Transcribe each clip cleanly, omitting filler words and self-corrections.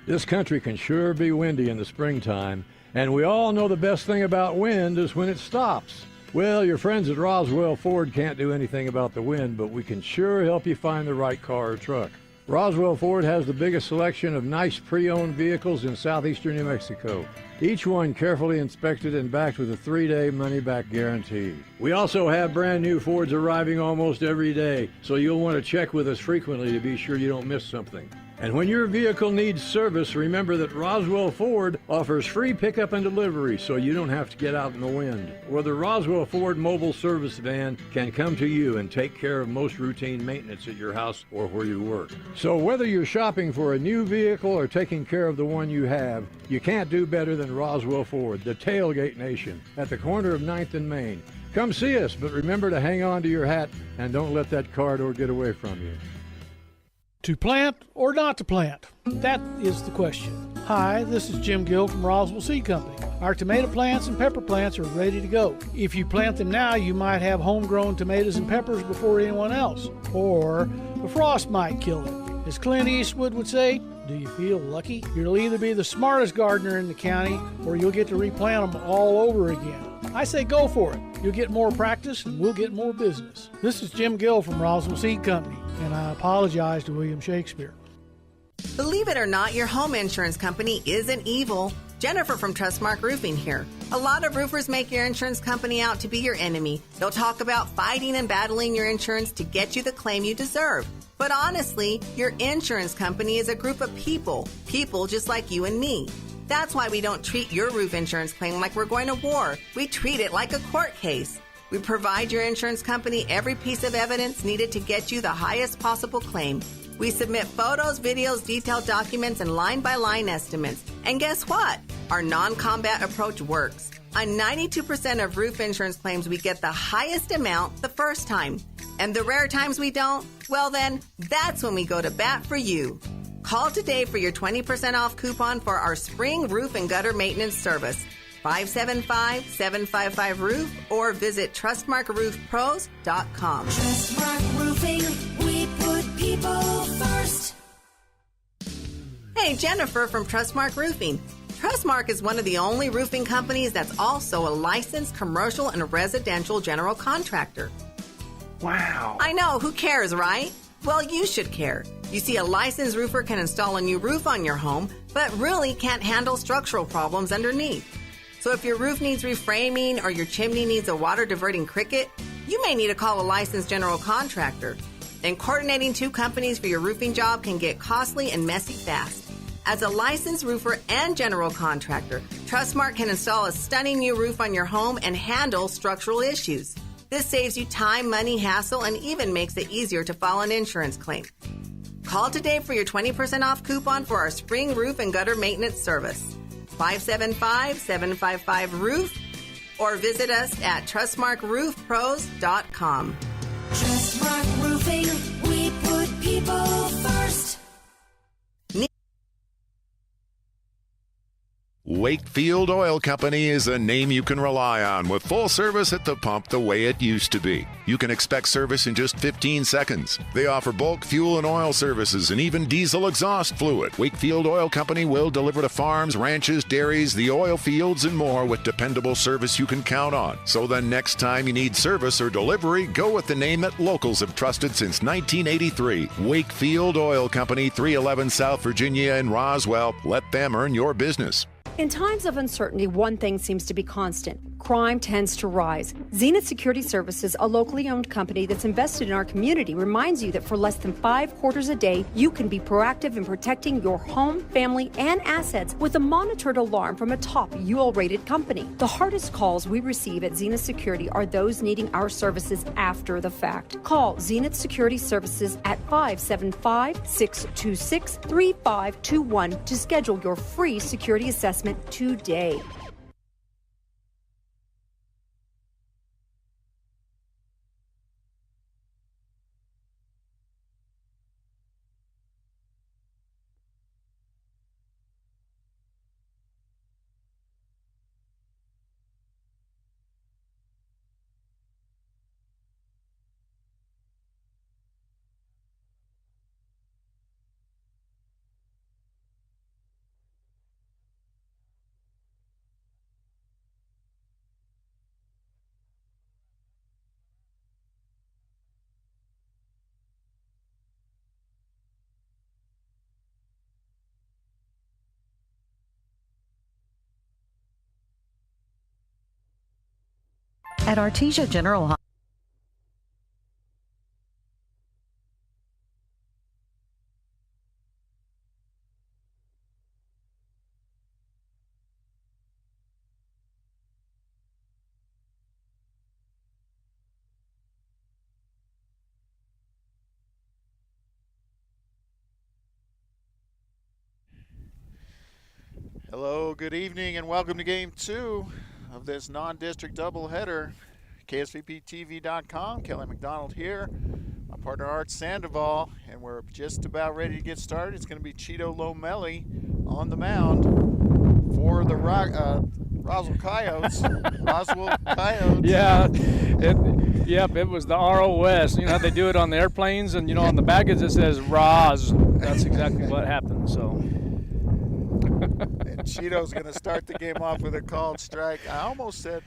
This country can sure be windy in the springtime, and we all know the best thing about wind is when it stops. Well, your friends at Roswell Ford can't do anything about the wind, but we can sure help you find the right car or truck. Roswell Ford has the biggest selection of nice pre-owned vehicles in southeastern New Mexico. Each one carefully inspected and backed with a 3-day money-back guarantee. We also have brand new Fords arriving almost every day, so you'll want to check with us frequently to be sure you don't miss something. And when your vehicle needs service, remember that Roswell Ford offers free pickup and delivery so you don't have to get out in the wind. Or the Roswell Ford mobile service van can come to you and take care of most routine maintenance at your house or where you work. So whether you're shopping for a new vehicle or taking care of the one you have, you can't do better than Roswell Ford, the tailgate nation, at the corner of 9th and Main. Come see us, but remember to hang on to your hat and don't let that car door get away from you. To plant or not to plant? That is the question. Hi, this is Jim Gill from Roswell Seed Company. Our tomato plants and pepper plants are ready to go. If you plant them now, you might have homegrown tomatoes and peppers before anyone else, or the frost might kill it. As Clint Eastwood would say, do you feel lucky? You'll either be the smartest gardener in the county, or you'll get to replant them all over again. I say go for it. You'll get more practice and we'll get more business. This is Jim Gill from Roswell Seed Company, and I apologize to William Shakespeare. Believe it or not, your home insurance company isn't evil. Jennifer from Trustmark Roofing here. A lot of roofers make your insurance company out to be your enemy. They'll talk about fighting and battling your insurance to get you the claim you deserve. But honestly, your insurance company is a group of people just like you and me. That's why we don't treat your roof insurance claim like we're going to war. We treat it like a court case. We provide your insurance company every piece of evidence needed to get you the highest possible claim. We submit photos, videos, detailed documents, and line-by-line estimates. And guess what? Our non-combat approach works. On 92% of roof insurance claims, we get the highest amount the first time. And the rare times we don't, well then, that's when we go to bat for you. Call today for your 20% off coupon for our spring roof and gutter maintenance service. 575-755-ROOF or visit TrustmarkRoofPros.com. Trustmark Roofing, we put people first. Hey, Jennifer from Trustmark Roofing. Trustmark is one of the only roofing companies that's also a licensed commercial and residential general contractor. Wow. I know, who cares, right? Well, you should care. You see, a licensed roofer can install a new roof on your home, but really can't handle structural problems underneath. So if your roof needs reframing or your chimney needs a water-diverting cricket, you may need to call a licensed general contractor. And coordinating two companies for your roofing job can get costly and messy fast. As a licensed roofer and general contractor, Trustmark can install a stunning new roof on your home and handle structural issues. This saves you time, money, hassle, and even makes it easier to file an insurance claim. Call today for your 20% off coupon for our spring roof and gutter maintenance service. 575-755-ROOF or visit us at TrustmarkRoofPros.com. Trustmark Roofing, we put people first. Wakefield Oil Company is a name you can rely on with full service at the pump the way it used to be. You can expect service in just 15 seconds. They offer bulk fuel and oil services and even diesel exhaust fluid. Wakefield Oil Company will deliver to farms, ranches, dairies, the oil fields, and more with dependable service you can count on. So the next time you need service or delivery, go with the name that locals have trusted since 1983. Wakefield Oil Company, 311 South Virginia in Roswell. Let them earn your business. In times of uncertainty, one thing seems to be constant. Crime tends to rise. Zenith Security Services, a locally owned company that's invested in our community, reminds you that for less than $5 a day, you can be proactive in protecting your home, family, and assets with a monitored alarm from a top UL-rated company. The hardest calls we receive at Zenith Security are those needing our services after the fact. Call Zenith Security Services at 575-626-3521 to schedule your free security assessment today. At Artesia General Hospital. Hello, good evening, and welcome to Game 2 of this non-district doubleheader. KSVPTV.com, Kelly McDonald here. My partner Art Sandoval, and we're just about ready to get started. It's going to be Cheeto Lomelli on the mound for the Roswell Coyotes. Roswell Coyotes. Yeah, it was the ROS. You know how they do it on the airplanes, and on the baggage it says Roz. That's exactly what happened. So. And Cheeto's going to start the game off with a called strike. I almost said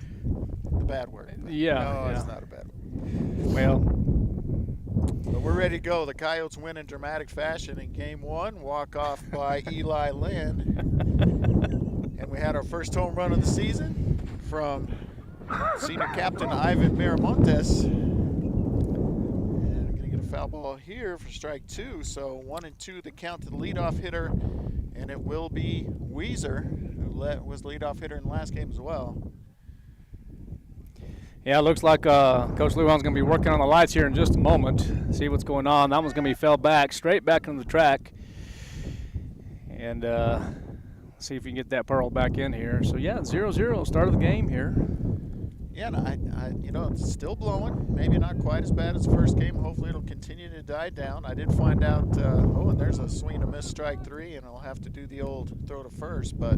the bad word. No, it's not a bad word. Well, but we're ready to go. The Coyotes win in dramatic fashion in Game 1. Walk off by Eli Lynn. And we had our first home run of the season from senior captain Ivan Miramontes. And we're going to get a foul ball here for strike 2. So 1-2 the count to the leadoff hitter. And it will be Weezer, who was leadoff hitter in the last game as well. Yeah, it looks like Coach Lujan's going to be working on the lights here in just a moment. See what's going on. That one's going to be fell back, straight back into the track. And see if we can get that Pearl back in here. So, yeah, 0-0, start of the game here. Yeah, it's still blowing. Maybe not quite as bad as the first game. Hopefully it'll continue to die down. I did find out, and there's a swing and a miss, strike 3, and I'll have to do the old throw to first. But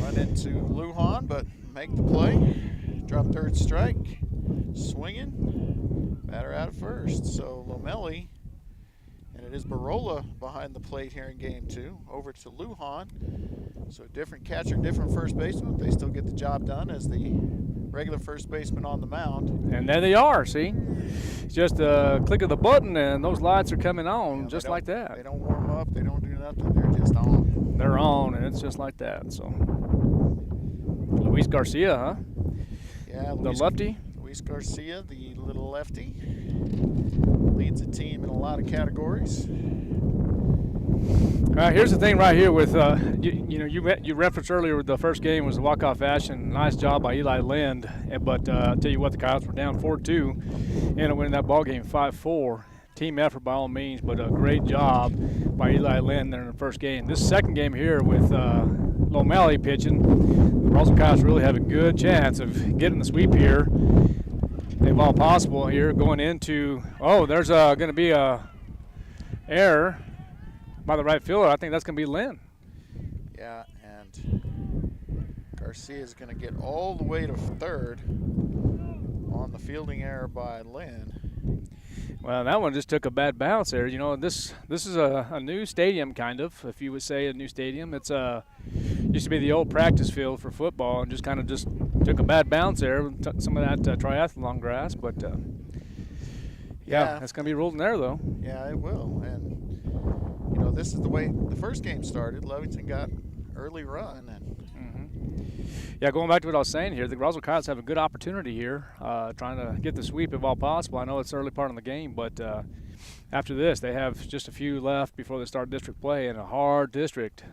run into Lujan, but make the play. Drop third strike. Swinging. Batter out at first. So Lomelli, and it is Barola behind the plate here in Game 2. Over to Lujan. So different catcher, different first baseman. They still get the job done as the regular first baseman on the mound. And there they are, see? Just a click of the button and those lights are coming on just like that. They don't warm up. They don't do nothing. They're just on. They're on, and it's just like that. So Luis Garcia, huh? Yeah, the lefty. Luis Garcia, the little lefty, leads the team in a lot of categories. Here's the thing right here with, you referenced earlier the first game was a walk-off action. Nice job by Eli Lind. But I'll tell you what, the Coyotes were down 4-2 and winning that ball game 5-4. Team effort by all means, but a great job by Eli Lind there in the first game. This second game here with Lomelli pitching, the Roswell Coyotes really have a good chance of getting the sweep here. If all possible here going into, there's going to be a error by the right fielder. I think that's going to be Lynn. Yeah, and Garcia is going to get all the way to third on the fielding error by Lynn. Well, that one just took a bad bounce there. This is a new stadium, kind of, if you would say a new stadium. It's used to be the old practice field for football, and just took a bad bounce there. Took some of that triathlon grass, but yeah, it's going to be ruled in there, though. Yeah, it will. And this is the way the first game started. Lovington got early run. Yeah, going back to what I was saying here, the Roswell Coyotes have a good opportunity here, trying to get the sweep if all possible. I know it's early part of the game, but after this, they have just a few left before they start district play in a hard district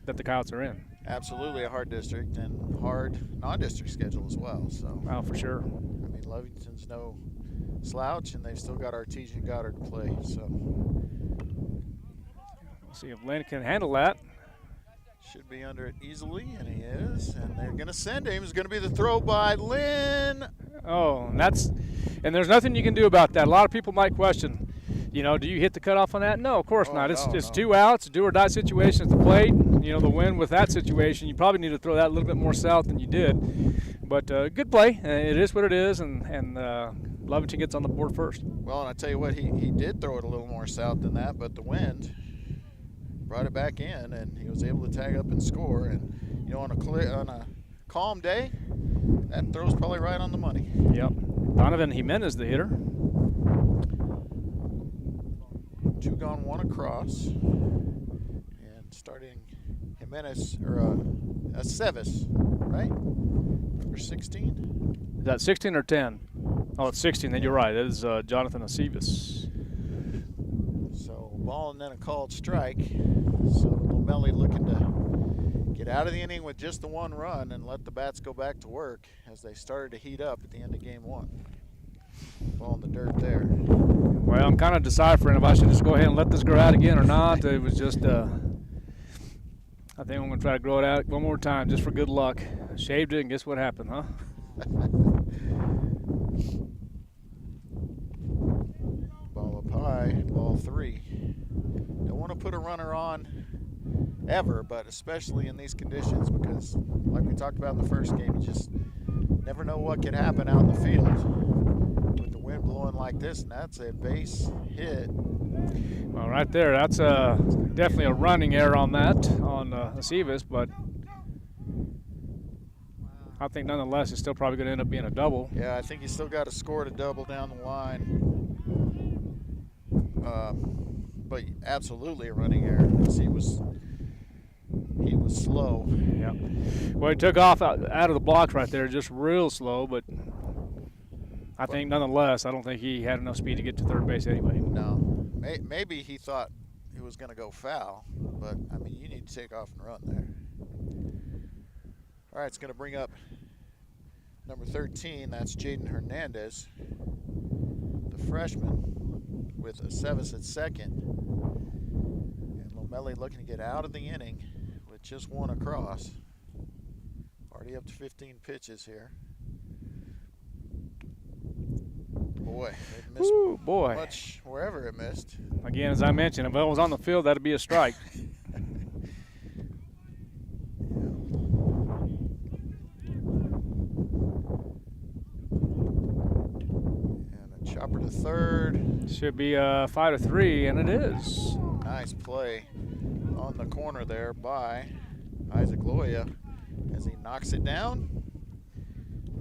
that the Coyotes are in. Absolutely a hard district and hard non-district schedule as well. So. Oh, for sure. I mean, Lovington's no slouch, and they've still got Artesia and Goddard to play. So. We'll see if Lynn can handle that. Should be under it easily, and he is. And they're going to send him. It's going to be the throw by Lynn. Oh, and there's nothing you can do about that. A lot of people might question, do you hit the cutoff on that? No, of course not. It's 2 outs, do or die situation at the plate. The win with that situation, you probably need to throw that a little bit more south than you did. But good play. It is what it is, and Lovington gets on the board first. Well, and I tell you what, he did throw it a little more south than that, but the wind brought it back in, and he was able to tag up and score. And on a calm day, that throw's probably right on the money. Yep. Donovan Jimenez, the hitter. 2 gone, 1 across, and starting Jimenez or Aceves, right? Number 16. Is that 16 or 10? Oh, it's 16. Then you're right. That is Jonathan Aceves. So ball and then a called strike. So Lomelli looking to get out of the inning with just the one run and let the bats go back to work as they started to heat up at the end of game one. Ball in the dirt there. Well, I'm kind of deciphering if I should just go ahead and let this grow out again or not. It was just, I think I'm going to try to grow it out one more time just for good luck. Shaved it, and guess what happened, huh? Ball up high, ball 3. Don't want to put a runner on ever, but especially in these conditions because, like we talked about in the first game, you just never know what could happen out in the field. With the wind blowing like this, and that's a base hit. Well, right there, that's definitely a running error on that, on Aceves, but I think nonetheless it's still probably going to end up being a double. Yeah, I think you still got to score to double down the line. But absolutely a running error because he was slow. Yeah. Well, he took off out of the blocks right there, just real slow, but I think nonetheless, I don't think he had enough speed to get to third base anyway. No. Maybe he thought he was going to go foul, but, I mean, you need to take off and run there. All right, it's going to bring up number 13. That's Jaden Hernandez, the freshman, with Aceves at second. And Lomelli looking to get out of the inning with just one across. Already up to 15 pitches here. Boy, it missed much wherever it missed. Again, as I mentioned, if it was on the field, that'd be a strike. And a chopper to third. Should be 5-3, and it is. Nice play on the corner there by Isaac Loya as he knocks it down.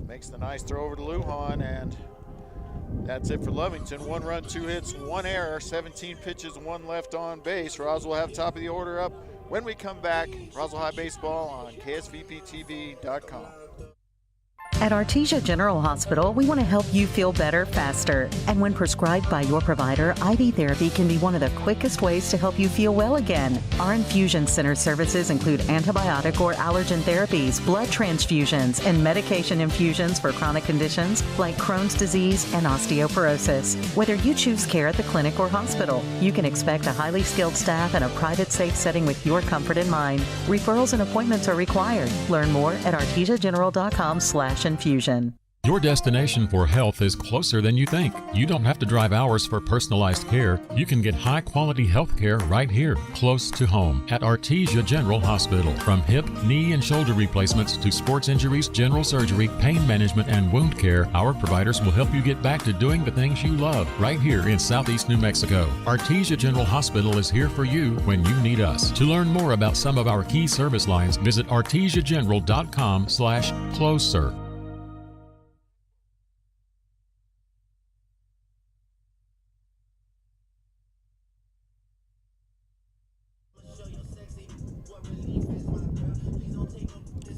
Makes the nice throw over to Lujan, and that's it for Lovington. 1 run, 2 hits, 1 error, 17 pitches, 1 left on base. Roswell have top of the order up when we come back. Roswell High Baseball on KSVPTV.com. At Artesia General Hospital, we want to help you feel better faster. And when prescribed by your provider, IV therapy can be one of the quickest ways to help you feel well again. Our infusion center services include antibiotic or allergen therapies, blood transfusions, and medication infusions for chronic conditions like Crohn's disease and osteoporosis. Whether you choose care at the clinic or hospital, you can expect a highly skilled staff and a private, safe setting with your comfort in mind. Referrals and appointments are required. Learn more at artesiageneral.com/infusion. Your destination for health is closer than you think. You don't have to drive hours for personalized care. You can get high-quality health care right here, close to home, at Artesia General Hospital. From hip, knee, and shoulder replacements to sports injuries, general surgery, pain management, and wound care, our providers will help you get back to doing the things you love right here in Southeast New Mexico. Artesia General Hospital is here for you when you need us. To learn more about some of our key service lines, visit artesiageneral.com/closer.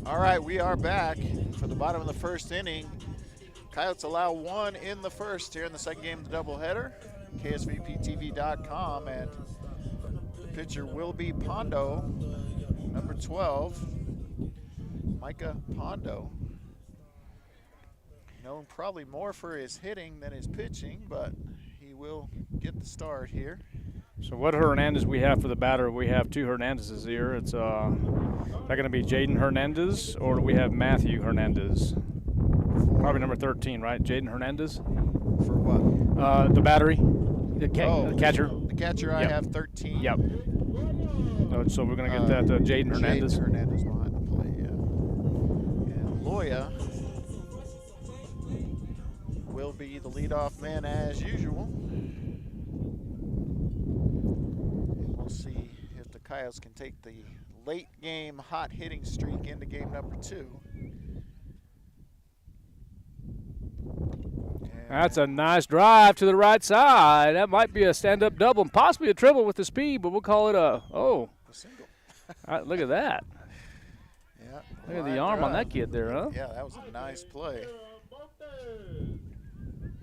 All right, we are back for the bottom of the first inning. Coyotes allow 1 in the first here in the second game of the doubleheader. KSVPTV.com, and the pitcher will be Pondo, number 12, Micah Pondo. Known probably more for his hitting than his pitching, but he will get the start here. So what Hernandez we have for the batter? We have 2 Hernandezes here. It's that going to be Jaden Hernandez, or do we have Matthew Hernandez? Probably number 13, right? Jaden Hernandez. For what? The battery, the catcher. The catcher, Yep. I have 13. Yep. So we're going to get that Jaden Hernandez. Jaden Hernandez behind the plate, yeah. And Loya will be the leadoff man as usual. We'll see if the Coyotes can take the late game hot hitting streak into game number 2. That's a nice drive to the right side. That might be a stand-up double and possibly a triple with the speed, but we'll call it a single. Look at that. Yeah, Look at the arm on that kid there, huh? Yeah, that was a nice play.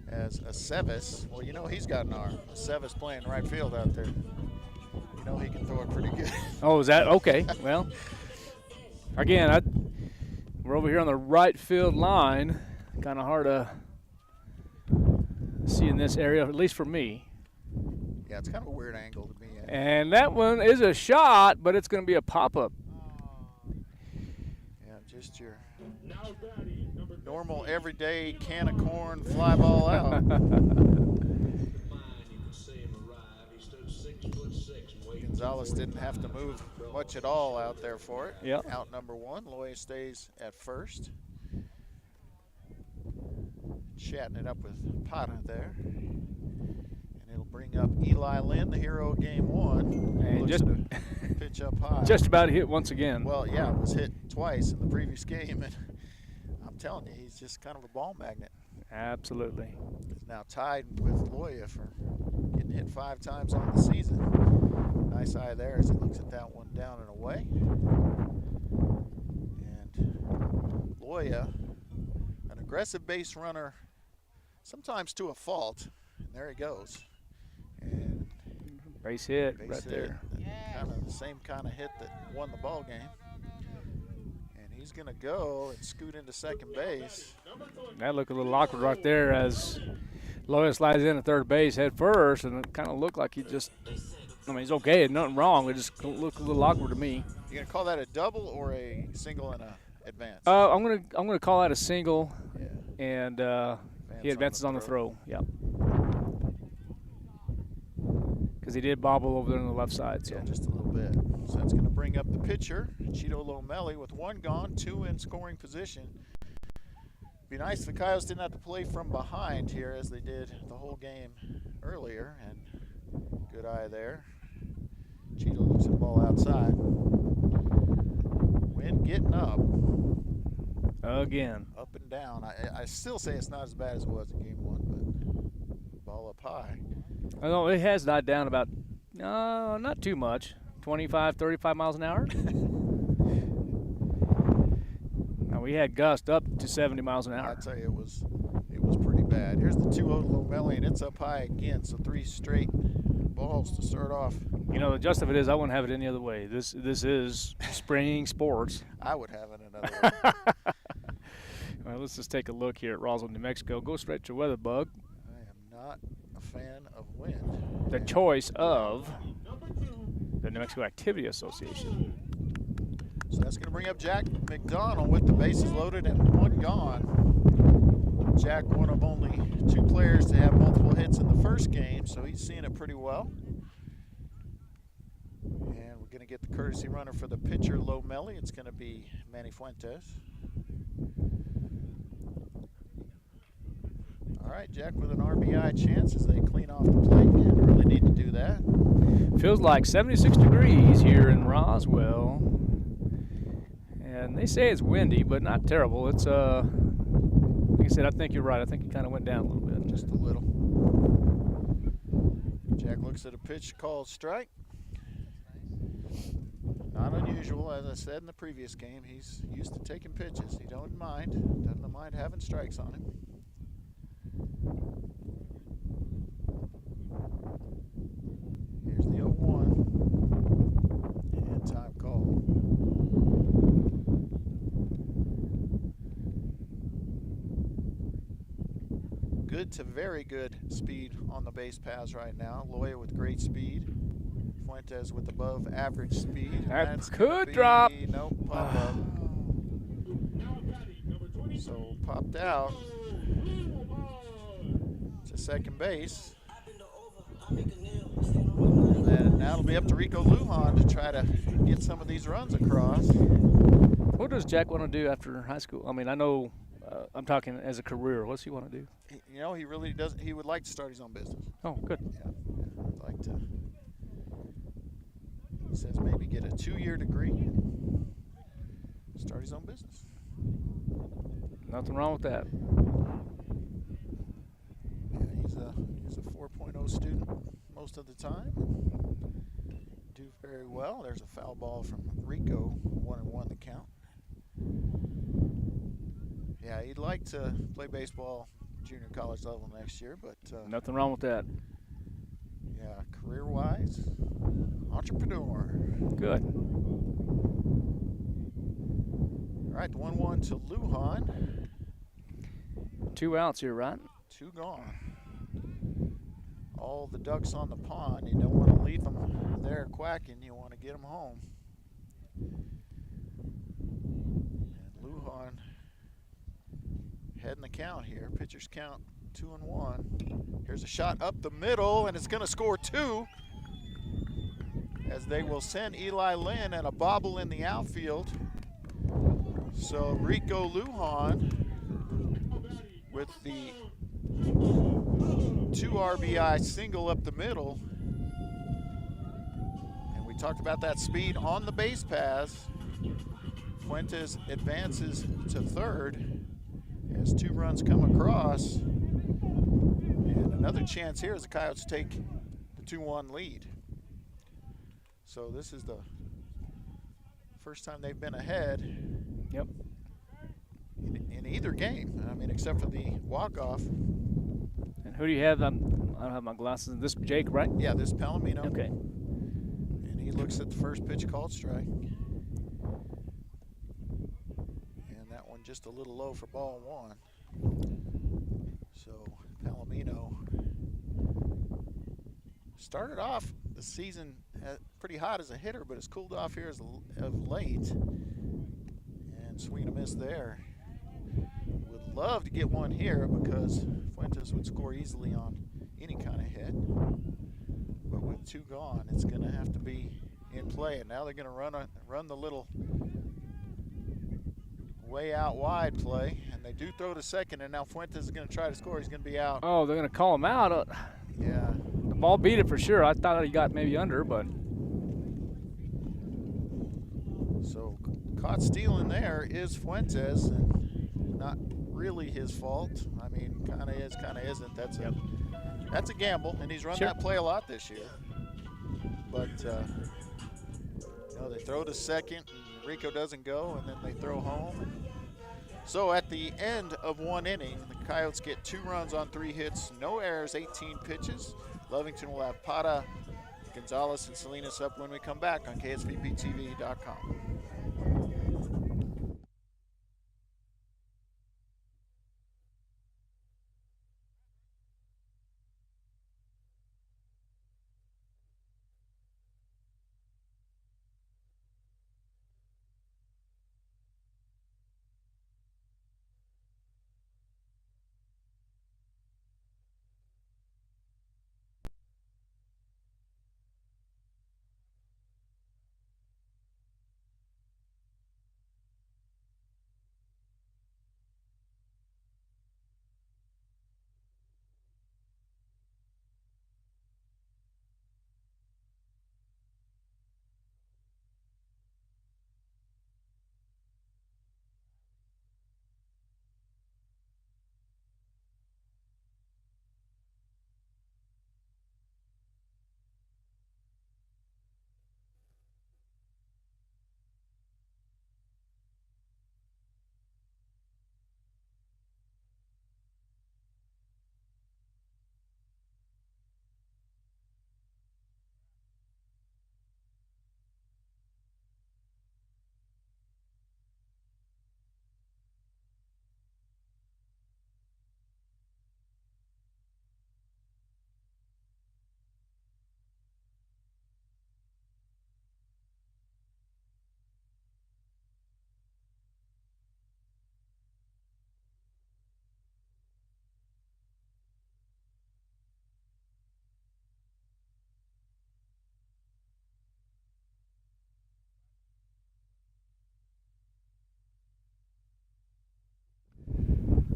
As Aceves, well, you know he's got an arm. Aceves playing right field out there. You know he can throw it pretty good. Oh, is that okay? Well, again, we're over here on the right field line. Kind of hard to see in this area, at least for me. Yeah, it's kind of a weird angle to be in. And that one is a shot, but it's going to be a pop-up. Yeah, just your normal everyday can of corn fly ball out. Gonzalez didn't have to move much at all out there for it. Yep. Out number one. Loya stays at first. Chatting it up with Pata there. And it'll bring up Eli Lynn, the hero of game one. And just pitch up high. Just about hit once again. Well, yeah, it was hit twice in the previous game. And I'm telling you, he's just kind of a ball magnet. Absolutely. He's now tied with Loya for getting hit 5 times on the season. Nice eye there as he looks at that one down and away. And Loya, an aggressive base runner, sometimes to a fault. And there he goes. And base hit base right hit, there. Kind of the same kind of hit that won the ball game. And he's going to go and scoot into second base. That looked a little awkward right there as Loya slides in at third base head first, and it kind of looked like he just, I mean, he's okay, nothing wrong. It just looked a little awkward to me. You gonna call that a double or a single and a advance? I'm gonna call that a single, yeah. And he advances on the throw. Yep. Because he did bobble over there on the left side. So. Yeah, just a little bit. So that's gonna bring up the pitcher, Cheeto Lomelli, with 1 gone, 2 in scoring position. Be nice if the Coyotes didn't have to play from behind here as they did the whole game earlier. And good eye there. Cheeto looks at the ball outside. Wind getting up. Again. Up and down. I still say it's not as bad as it was in game 1, but ball up high. I know it has died down about, not too much, 25, 35 miles an hour. Now we had gusts up to 70 miles an hour. I tell you, it was pretty bad. Here's the 2-0 to Lomelli, and it's up high again. So 3 straight balls to start off. You know, the gist of it is I wouldn't have it any other way. This is spring sports. I would have it another way. Well, let's just take a look here at Roswell, New Mexico. Go straight to weather bug. I am not a fan of wind. The choice of the New Mexico Activity Association. So that's going to bring up Jack McDonald with the bases loaded and 1 gone. Jack, one of only 2 players to have multiple hits in the first game, so he's seeing it pretty well. And we're going to get the courtesy runner for the pitcher, Lomelli. It's going to be Manny Fuentes. All right, Jack with an RBI chance as they clean off the plate, and really need to do that. Feels like 76 degrees here in Roswell. And they say it's windy, but not terrible. It's, like I said, I think you're right. I think it kind of went down a little bit. Just a little. Jack looks at a pitch called strike. Not unusual, as I said in the previous game. He's used to taking pitches. He doesn't mind having strikes on him. Here's the 0-1. And time called. Good to very good speed on the base paths right now. Loya with great speed. Fuentes with above average speed. That could drop. Nope, pop up. So popped out to second base. And then now it'll be up to Rico Lujan to try to get some of these runs across. What does Jack want to do after high school? I mean, I know I'm talking as a career. What's he want to do? He really does. He would like to start his own business. Oh, good. Yeah, I'd like to. He says maybe get a 2-year degree and start his own business. Nothing wrong with that. Yeah, he's a 4.0 student most of the time. Do very well. There's a foul ball from Rico, 1-1 the count. Yeah, he'd like to play baseball junior college level next year, but Nothing wrong with that. yeah, career-wise, entrepreneur. Good. All right, the 1-1 to Lujan. 2 outs here, right? 2 gone. All the ducks on the pond. You don't want to leave them there quacking. You want to get them home. And Lujan heading the count here. Pitchers count 2-1. Here's a shot up the middle, and it's going to score 2. As they will send Eli Lynn and a bobble in the outfield. So Rico Lujan with the 2 RBI single up the middle. And we talked about that speed on the base paths. Fuentes advances to third as 2 runs come across. And another chance here as the Coyotes take the 2-1 lead. So this is the first time they've been ahead. Yep. In either game, I mean, except for the walk-off. And who do you have? I don't have my glasses. This Jake, right? Yeah, this Palomino. Okay. And he looks at the first pitch called strike. And that one just a little low for ball 1. So Palomino started off the season pretty hot as a hitter, but has cooled off here of late. And swing and a miss there. Would love to get one here because Fuentes would score easily on any kind of hit. But with 2 gone, it's going to have to be in play. And now they're going to run the little way out wide play. And they do throw to second, and now Fuentes is going to try to score. He's going to be out. Oh, they're going to call him out. Yeah. The ball beat it for sure. I thought he got maybe under, but. So caught stealing there is Fuentes, and not really his fault. I mean, kind of is, kind of isn't. That's a gamble, and he's run that play a lot this year. But they throw to second, and Rico doesn't go, and then they throw home. So at the end of 1 inning, the Coyotes get 2 runs on 3 hits, no errors, 18 pitches. Lovington will have Pata, Gonzalez, and Salinas up when we come back on KSVPTV.com.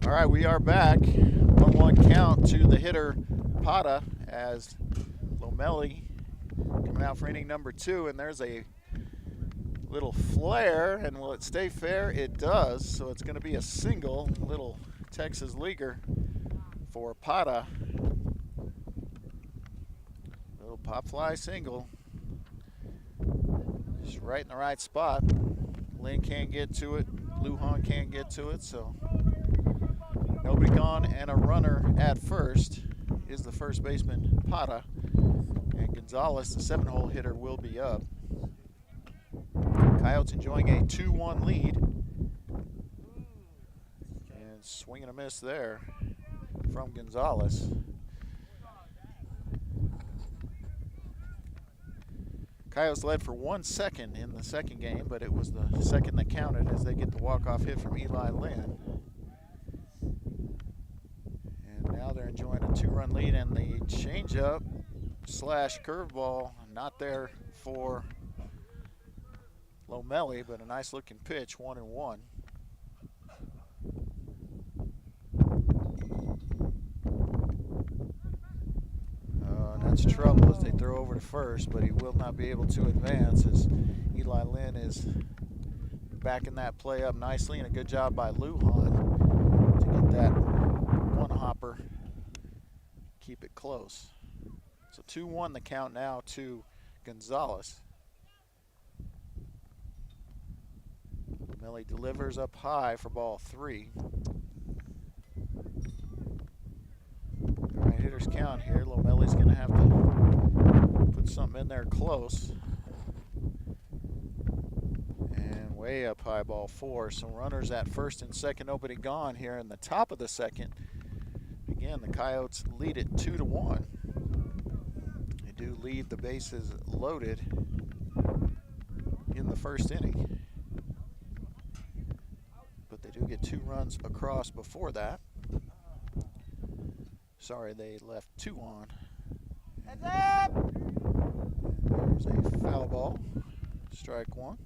All right, we are back. 1-1 count to the hitter Pata as Lomelli coming out for inning number 2, and there's a little flare, and will it stay fair? It does, so it's going to be a single, little Texas leaguer for Pata. Little pop fly single. Just right in the right spot. Lynn can't get to it. Lujan can't get to it, so Nobody gone and a runner at first is the first baseman, Pata. And Gonzalez, the 7-hole hitter, will be up. Coyotes enjoying a 2-1 lead. And swing and a miss there from Gonzalez. Coyotes led for 1 second in the second game, but it was the second that counted as they get the walk-off hit from Eli Lynn. And now they're enjoying a 2-run lead, and the changeup slash curveball not there for Lomelli, but a nice looking pitch, 1-1. That's trouble as they throw over to first, but he will not be able to advance as Eli Lynn is backing that play up nicely, and a good job by Lujan to get that one hopper, keep it close. So 2-1 the count now to Gonzalez. Millie delivers up high for ball 3. All right, hitters count here. Lomelli's going to have to put something in there close. And way up high, ball 4. So runners at first and second, nobody gone here in the top of the second. Again, the Coyotes lead it 2-1. They do leave the bases loaded in the first inning. But they do get 2 runs across before that. Sorry, they left 2 on. Heads up! And there's a foul ball. Strike 1.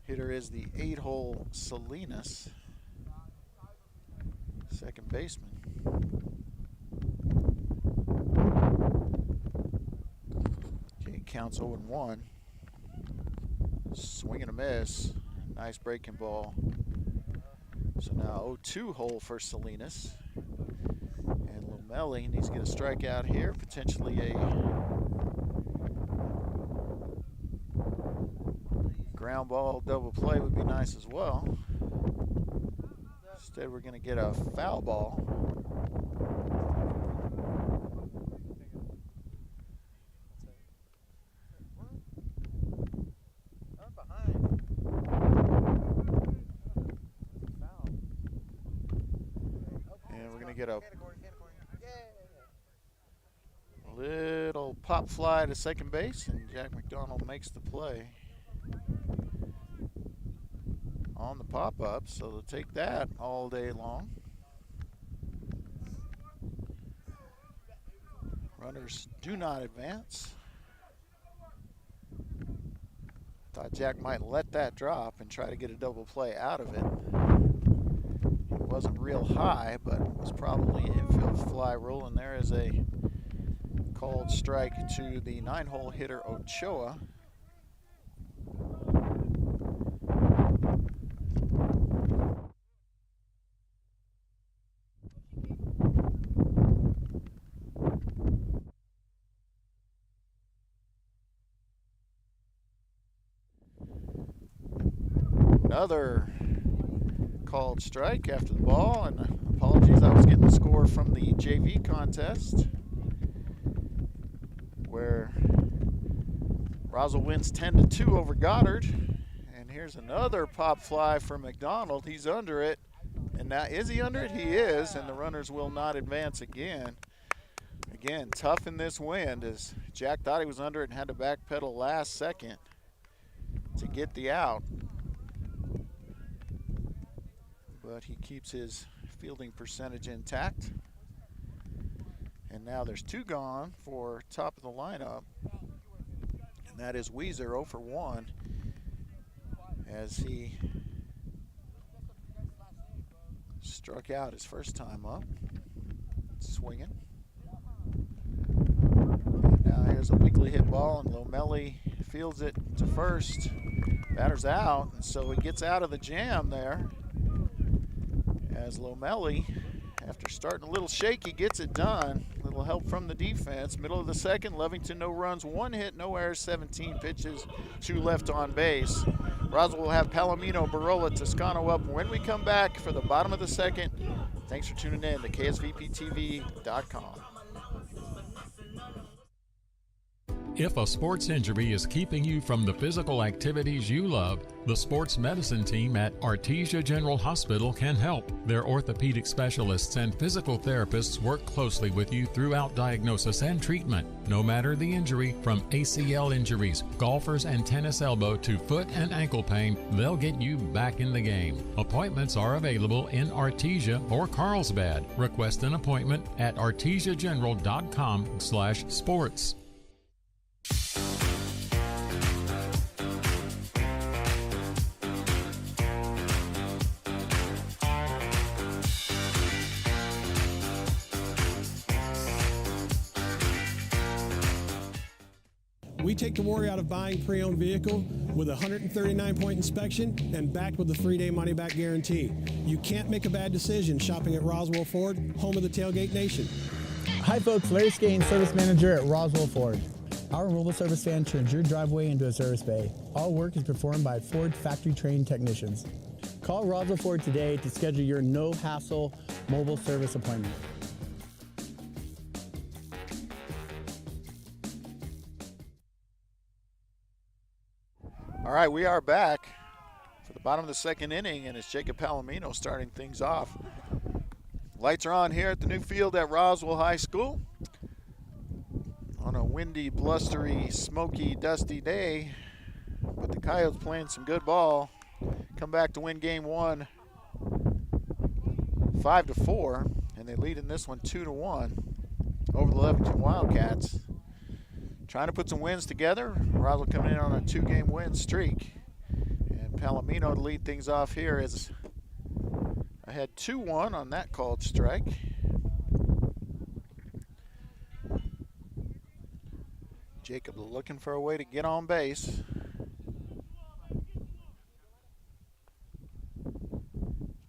Hitter is the 8-hole Salinas, second baseman. Okay, counts 0-1. Swing and a miss. Nice breaking ball. So now 0-2 hole for Salinas. And Lomelli needs to get a strikeout here, potentially a ground ball double play would be nice as well. Instead, we're going to get a foul ball. And we're going to get a little pop fly to second base, and Jack McDonald makes the play on the pop-up, so they'll take that all day long. Runners do not advance. Thought Jack might let that drop and try to get a double play out of it. It wasn't real high, but it was probably an infield fly. Rolling there is a called strike to the 9-hole hitter Ochoa. Another called strike after the ball, and apologies, I was getting the score from the JV contest where Roswell wins 10-2 over Goddard. And here's another pop fly for McDonald. He's under it, and now is he under it? He is, and the runners will not advance again. Again, tough in this wind as Jack thought he was under it and had to backpedal last second to get the out. But he keeps his fielding percentage intact. And now there's 2 gone for top of the lineup. And that is Weezer, 0 for 1, as he struck out his first time up. Swinging. And now here's a weakly hit ball, and Lomelli fields it to first. Batter's out, and so he gets out of the jam there. As Lomelli, after starting a little shaky, gets it done. Little help from the defense. Middle of the second, Lovington no runs, 1 hit, no errors, 17 pitches, 2 left on base. Roswell will have Palomino, Barola, Toscano up when we come back for the bottom of the second. Thanks for tuning in to KSVPTV.com. If a sports injury is keeping you from the physical activities you love, the sports medicine team at Artesia General Hospital can help. Their orthopedic specialists and physical therapists work closely with you throughout diagnosis and treatment. No matter the injury, from ACL injuries, golfers and tennis elbow to foot and ankle pain, they'll get you back in the game. Appointments are available in Artesia or Carlsbad. Request an appointment at artesiageneral.com/sports. We take the worry out of buying pre-owned vehicle with a 139-point inspection and backed with a 3-day money-back guarantee. You can't make a bad decision shopping at Roswell Ford, home of the Tailgate Nation. Hi folks, Larry Skane, Service Manager at Roswell Ford. Our mobile service van turns your driveway into a service bay. All work is performed by Ford factory-trained technicians. Call Roswell Ford today to schedule your no-hassle mobile service appointment. All right, we are back for the bottom of the second inning, and it's Jacob Palomino starting things off. Lights are on here at the new field at Roswell High School. On a windy, blustery, smoky, dusty day, but the Coyotes playing some good ball. Come back to win game one 5-4, and they lead in this one 2-1 over the Lovington Wildcats. Trying to put some wins together. Roswell coming in on a 2-game win streak. And Palomino to lead things off here is ahead 2-1 on that called strike. Jacob looking for a way to get on base.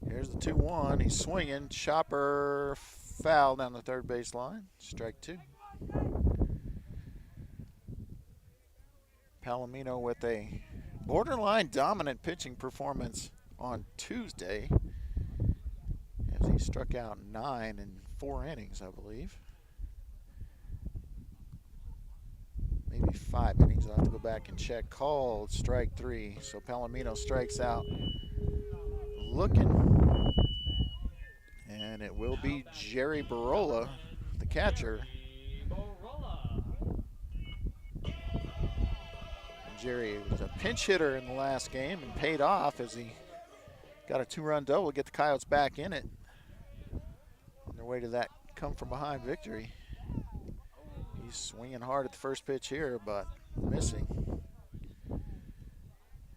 Here's the 2-1. He's swinging. Chopper foul down the third base line. Strike two. Palomino with a borderline dominant pitching performance on Tuesday as he struck out 9 in 4 innings, I believe. Maybe 5 innings. I'll have to go back and check. Called strike 3. So Palomino strikes out looking. And it will be Jerry Barola, the catcher. Jerry was a pinch hitter in the last game and paid off as he got a 2-run double to get the Coyotes back in it on their way to that come-from-behind victory. He's swinging hard at the first pitch here, but missing.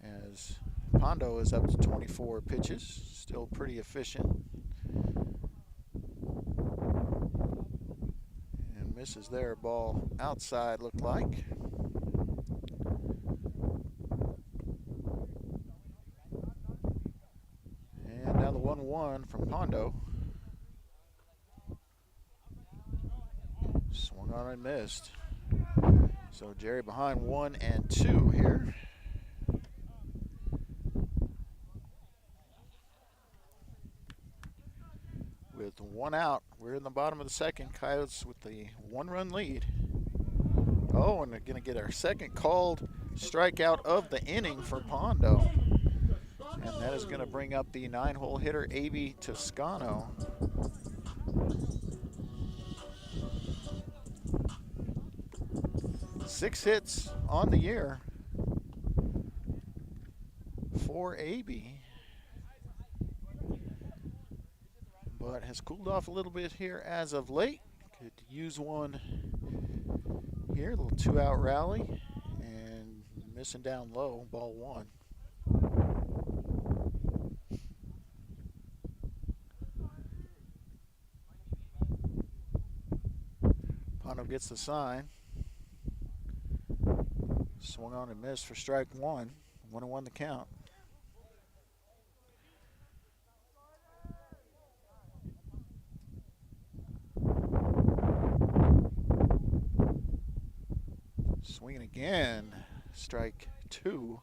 As Pondo is up to 24 pitches, still pretty efficient. And misses there, ball outside looked like. And now the 1-1 from Pondo. Swung on and missed. So Jerry behind 1-2 here. With 1 out, we're in the bottom of the second. Coyotes with the 1-run lead. Oh, and they're going to get our second called strikeout of the inning for Pondo. And that is going to bring up the 9-hole hitter, A.B. Toscano. Six hits on the year for A.B. But has cooled off a little bit here as of late. Could use one here, a little 2-out rally, and missing down low, ball 1. Pondo gets the sign. Swung on and missed for strike 1. 1-1 the count. Swinging again. Strike 2.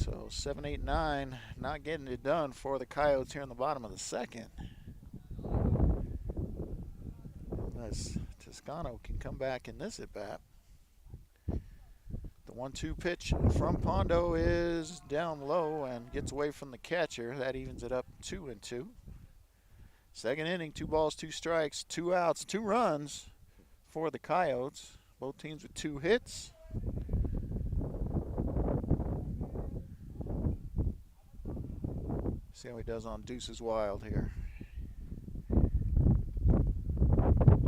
So 7, 8, 9, not getting it done for the Coyotes here in the bottom of the second. Unless Toscano can come back in this at bat. The 1-2 pitch from Pondo is down low and gets away from the catcher. That evens it up 2-2. Second inning, 2 balls, 2 strikes, 2 outs, 2 runs for the Coyotes. Both teams with 2 hits. See how he does on Deuces Wild here.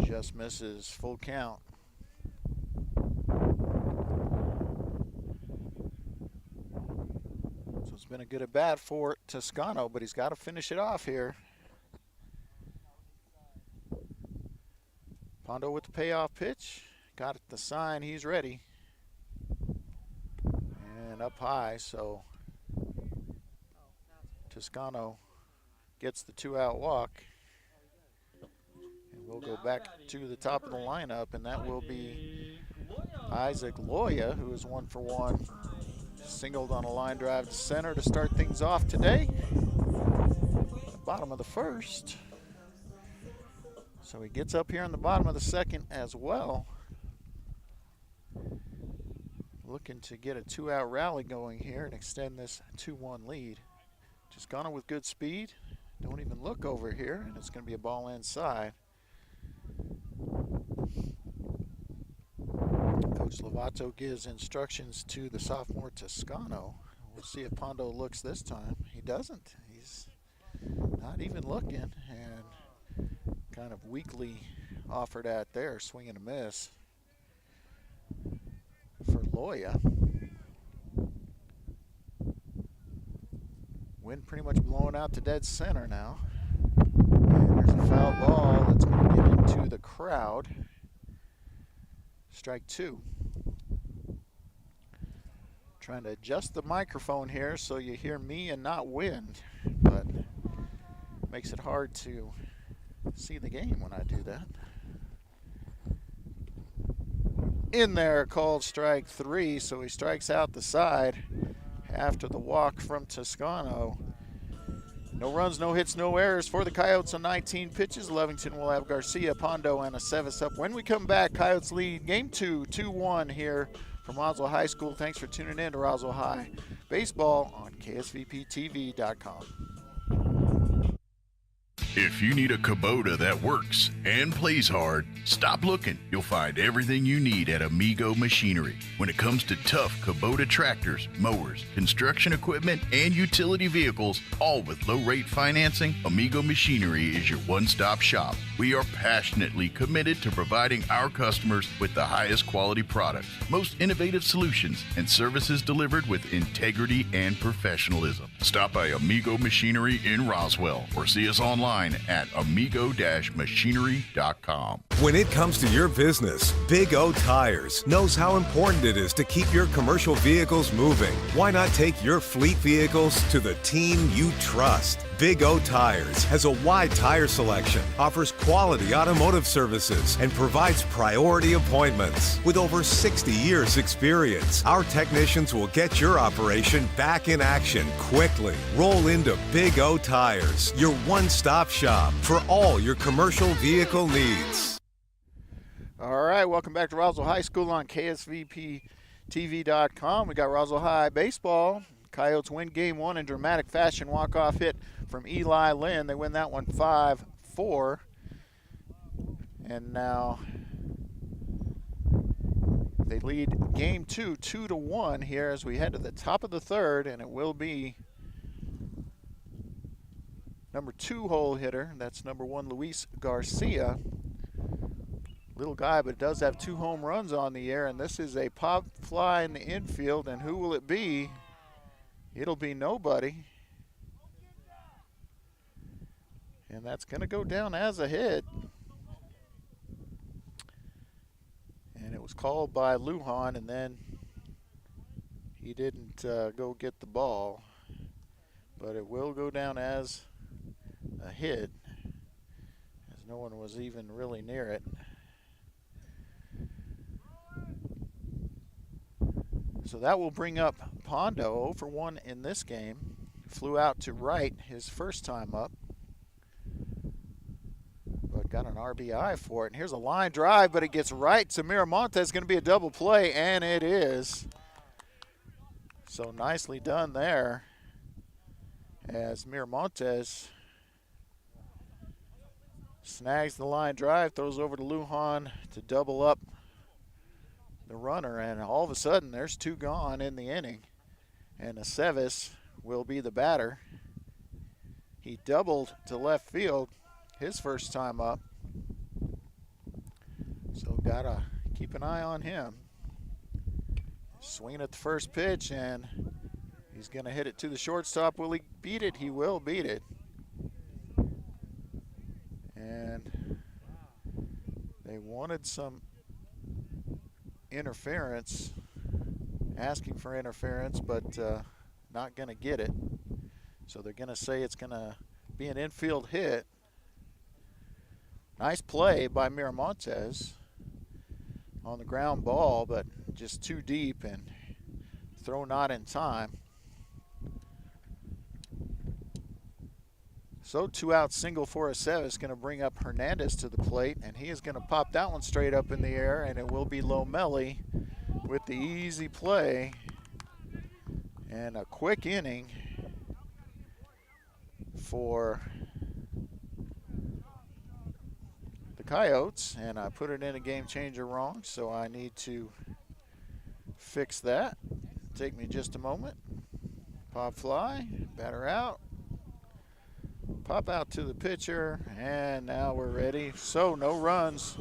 Just misses, full count. So it's been a good at bat for Toscano, but he's got to finish it off here. Pondo with the payoff pitch. Got the sign, he's ready. And up high, so Toscano gets the 2-out walk. And we'll go back to the top of the lineup, and that will be Isaac Loya, who is 1 for 1. Singled on a line drive to center to start things off today. Bottom of the first. So he gets up here in the bottom of the second as well. Looking to get a 2-out rally going here and extend this 2-1 lead. Just gone with good speed. Don't even look over here, and it's going to be a ball inside. Coach Lovato gives instructions to the sophomore Toscano. We'll see if Pondo looks this time. He doesn't. He's not even looking, and kind of weakly offered at there, swing and a miss for Loya. Wind pretty much blowing out to dead center now. And there's a foul ball that's going to get into the crowd. Strike 2. Trying to adjust the microphone here so you hear me and not wind, but makes it hard to see the game when I do that. In there, called strike 3, so he strikes out the side after the walk from Toscano. No runs, no hits, no errors for the Coyotes on 19 pitches. Lovington will have Garcia, Pondo, and Aceves up. When we come back, Coyotes lead game 2, 2-1 here from Roswell High School. Thanks for tuning in to Roswell High Baseball on KSVPTV.com. If you need a Kubota that works and plays hard, stop looking. You'll find everything you need at Amigo Machinery. When it comes to tough Kubota tractors, mowers, construction equipment, and utility vehicles, all with low-rate financing, Amigo Machinery is your one-stop shop. We are passionately committed to providing our customers with the highest quality products, most innovative solutions, and services delivered with integrity and professionalism. Stop by Amigo Machinery in Roswell or see us online at amigo-machinery.com. When it comes to your business, Big O Tires knows how important it is to keep your commercial vehicles moving. Why not take your fleet vehicles to the team you trust? Big O Tires has a wide tire selection, offers quality automotive services, and provides priority appointments. With over 60 years experience, our technicians will get your operation back in action quickly. Roll into Big O Tires, your one-stop shop for all your commercial vehicle needs. All right, welcome back to Roswell High School on KSVPTV.com. We got Roswell High Baseball. Coyotes win game 1 in dramatic fashion. Walk-off hit from Eli Lynn. They win that one 5-4. And now they lead game 2, 2-1 here as we head to the top of the third, and it will be number 2 hole hitter. That's number 1, Luis Garcia. Little guy, but does have 2 home runs on the air, and this is a pop fly in the infield, and who will it be? It'll be nobody. And that's going to go down as a hit. And it was called by Lujan, and then he didn't go get the ball. But it will go down as a hit, as no one was even really near it. So that will bring up Pondo 0 for 1 in this game. Flew out to right his first time up, but got an RBI for it. And here's a line drive, but it gets right to Miramontes. Going to be a double play, and it is. So nicely done there, as Miramontes snags the line drive, throws over to Lujan to double up the runner, and all of a sudden there's 2 gone in the inning, and Aceves will be the batter. He doubled to left field his first time up, so gotta keep an eye on him. Swinging at the first pitch, and he's gonna hit it to the shortstop. Will he beat it? He will beat it. And they wanted some interference, asking for interference, but not going to get it. So they're going to say it's going to be an infield hit. Nice play by Miramontes on the ground ball, but just too deep and throw not in time. So 2-out single for Aceves, going to bring up Hernandez to the plate, and he is going to pop that one straight up in the air, and it will be Lomelli with the easy play. And a quick inning for the Coyotes, and I put it in a game changer wrong, so I need to fix that. Take me just a moment. Pop fly, batter out. Pop out to the pitcher, and now we're ready. So no runs,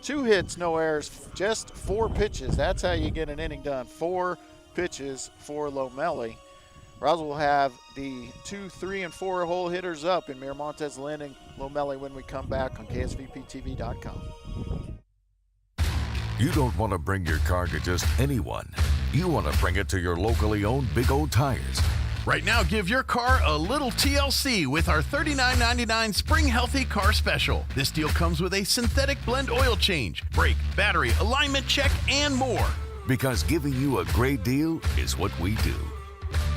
2 hits, no errors, just 4 pitches. That's how you get an inning done. 4 pitches for Lomelli. Roswell will have the 2, 3, and 4 hole hitters up in Miramontes, Lynn, and Lomelli when we come back on KSVPTV.com. You don't want to bring your car to just anyone. You want to bring it to your locally owned Big O Tires. Right now, give your car a little TLC with our $39.99 Spring Healthy Car Special. This deal comes with a synthetic blend oil change, brake, battery, alignment check, and more. Because giving you a great deal is what we do.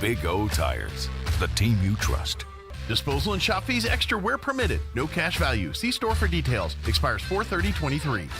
Big O Tires, the team you trust. Disposal and shop fees extra where permitted. No cash value. See store for details. Expires 4/30/23.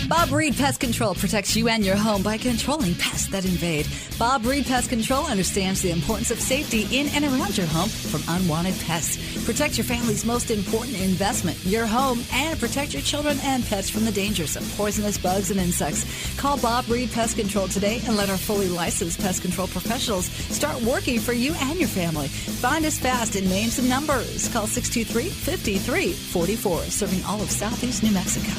Bob Reed Pest Control protects you and your home by controlling pests that invade. Bob Reed Pest Control understands the importance of safety in and around your home from unwanted pests. Protect your family's most important investment, your home, and protect your children and pets from the dangers of poisonous bugs and insects. Call Bob Reed Pest Control today and let our fully licensed pest control professionals start working for you and your family. Find us fast in names and numbers. Call 623-5344, serving all of Southeast New Mexico.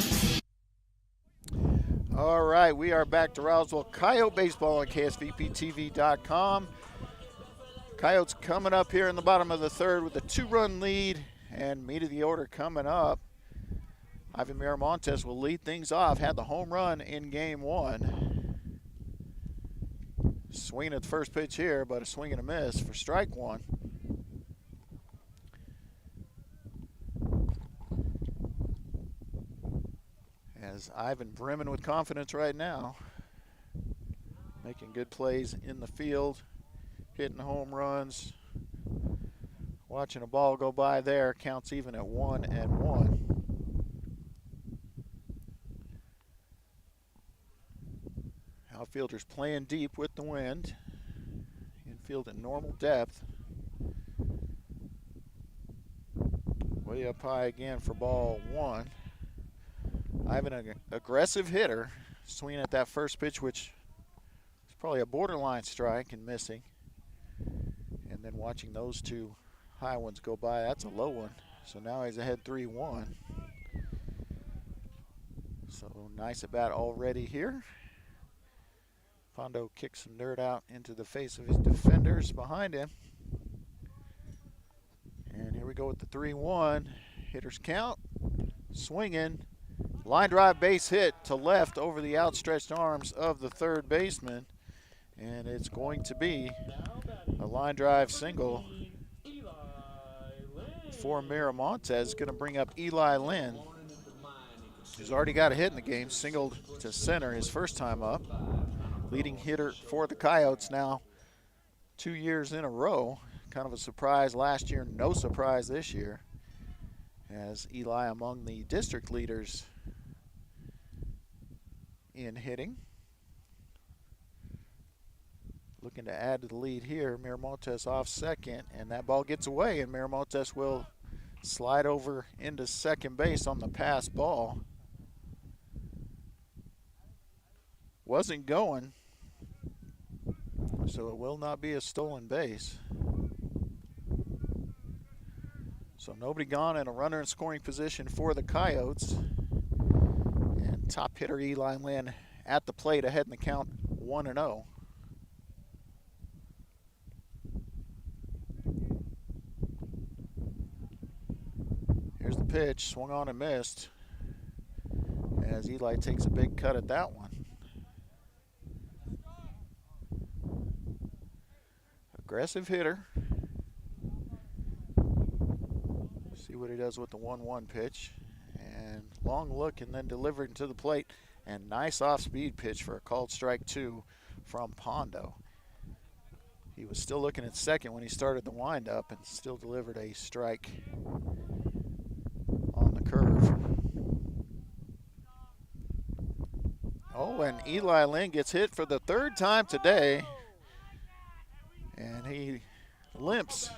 All right, we are back to Roswell Coyote Baseball on KSVPTV.com. Coyotes coming up here in the bottom of the third with a 2-run lead, and meat of the order coming up. Ivan Miramontes will lead things off, had the home run in game 1. Swing at the first pitch here, but a swing and a miss for strike 1. As Ivan brimming with confidence right now, making good plays in the field, hitting home runs, watching a ball go by there, counts even at 1-1. Outfielders playing deep with the wind, infield at normal depth. Way up high again for ball 1. Ivan, an aggressive hitter, swinging at that first pitch, which is probably a borderline strike and missing. And then watching those 2 high ones go by, that's a low one. So now he's ahead 3-1. So nice at bat already here. Pondo kicks some dirt out into the face of his defenders behind him. And here we go with the 3-1. Hitters count, swinging. Line drive base hit to left over the outstretched arms of the third baseman. And it's going to be a line drive single for Miramontes. Going to bring up Eli Lynn, who's already got a hit in the game. Singled to center his first time up. leading hitter for the Coyotes now 2 years in a row. Kind of a surprise last year, no surprise this year, as Eli among the district leaders in hitting. Looking to add to the lead here. Miramontes off second, and that ball gets away, and Miramontes will slide over into second base on the pass ball. Wasn't going, so it will not be a stolen base. So nobody gone and a runner in scoring position for the Coyotes. And top hitter Eli Lynn at the plate ahead in the count 1-0. Here's the pitch, swung on and missed, as Eli takes a big cut at that one. Aggressive hitter. See what he does with the 1-1 pitch. And long look and then delivered to the plate. And nice off-speed pitch for a called strike 2 from Pondo. He was still looking at second when he started the windup and still delivered a strike on the curve. Oh, and Eli Lynn gets hit for the third time today. And he limps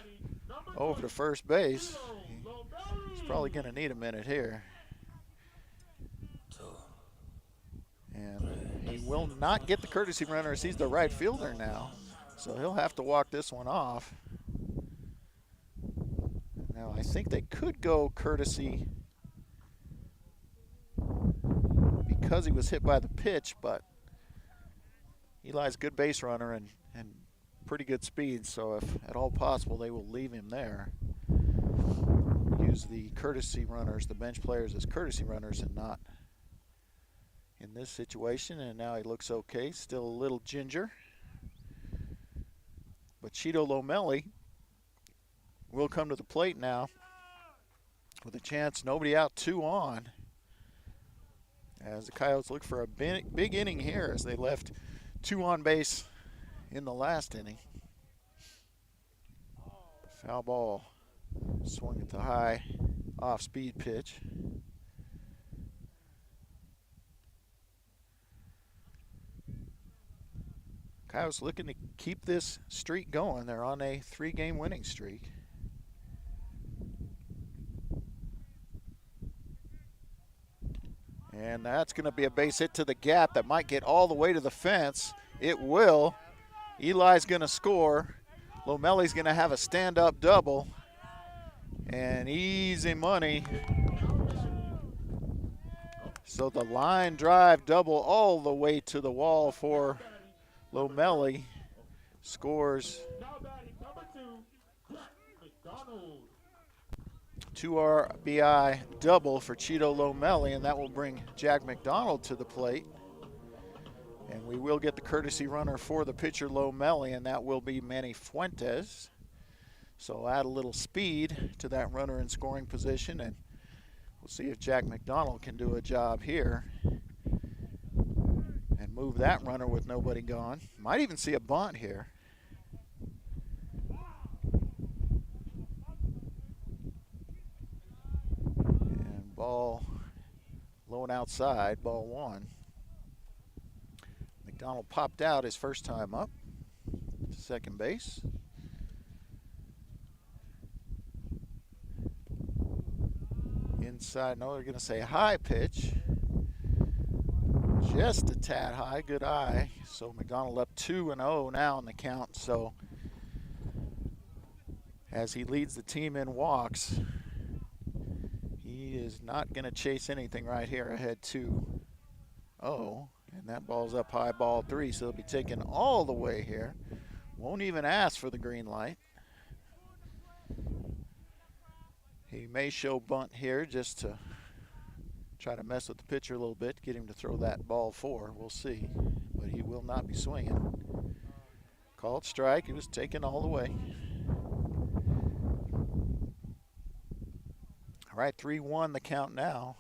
over to first base. He's probably going to need a minute here. And he will not get the courtesy runner as he's the right fielder now. So he'll have to walk this one off. Now I think they could go courtesy because he was hit by the pitch, but Eli's a good base runner and pretty good speed, so if at all possible they will leave him there. Use the courtesy runners, the bench players, as courtesy runners and not in this situation. And now he looks okay, still a little ginger. But Cheeto Lomelli will come to the plate now with a chance, nobody out, 2 on, as the Coyotes look for a big inning here as they left 2 on base in the last inning. Foul ball, swung at the high off-speed pitch. Coyotes looking to keep this streak going. They're on a 3-game winning streak. And that's going to be a base hit to the gap that might get all the way to the fence. It will. Eli's going to score. Lomelli's going to have a stand-up double. And easy money. So the line drive double all the way to the wall for Lomelli. Scores 2 RBI double for Cheeto Lomelli, and that will bring Jack McDonald to the plate. And we will get the courtesy runner for the pitcher Lomelli, and that will be Manny Fuentes. So add a little speed to that runner in scoring position, and we'll see if Jack McDonald can do a job here and move that runner with nobody gone. Might even see a bunt here. And ball low and outside, ball 1. McDonald popped out his first time up to second base. Inside, no, they're going to say high pitch. Just a tad high, good eye. So McDonald up 2-0 now in the count. So as he leads the team in walks, he is not going to chase anything right here ahead 2-0. And that ball's up high, ball 3, so he'll be taken all the way here. Won't even ask for the green light. He may show bunt here just to try to mess with the pitcher a little bit, get him to throw that ball 4. We'll see. But he will not be swinging. Called strike. He was taken all the way. All right, 3-1 the count now.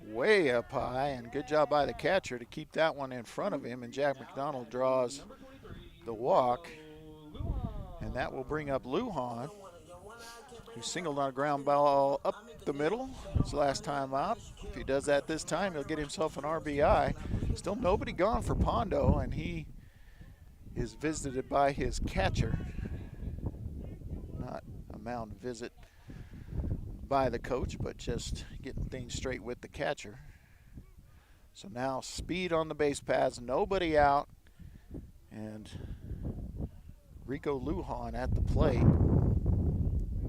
way up high, and good job by the catcher to keep that one in front of him, and Jack McDonald draws the walk, and that will bring up Lujan, who singled on a ground ball up the middle his last time out. If he does that this time, he'll get himself an RBI. Still nobody gone for Pondo, and he is visited by his catcher. Not a mound visit by the coach, but just getting things straight with the catcher. So now speed on the base paths, nobody out, and Rico Lujan at the plate,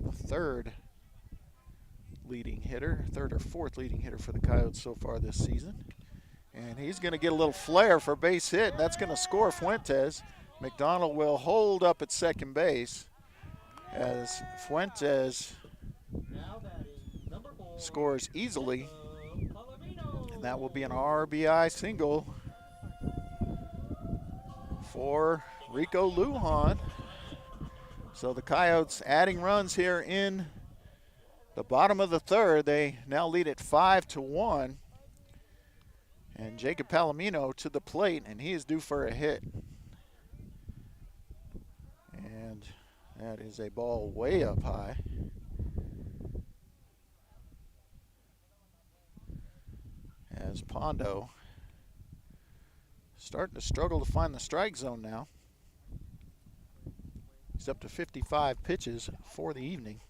the third or fourth leading hitter for the Coyotes so far this season. And he's going to get a little flare for base hit, and that's going to score Fuentes. McDonald will hold up at second base as Fuentes scores easily, and that will be an RBI single for Rico Lujan. So the Coyotes adding runs here in the bottom of the third. They now lead at 5-1. And Jacob Palomino to the plate, and he is due for a hit. And that is a ball way up high. As Pondo starting to struggle to find the strike zone now. He's up to 55 pitches for the evening.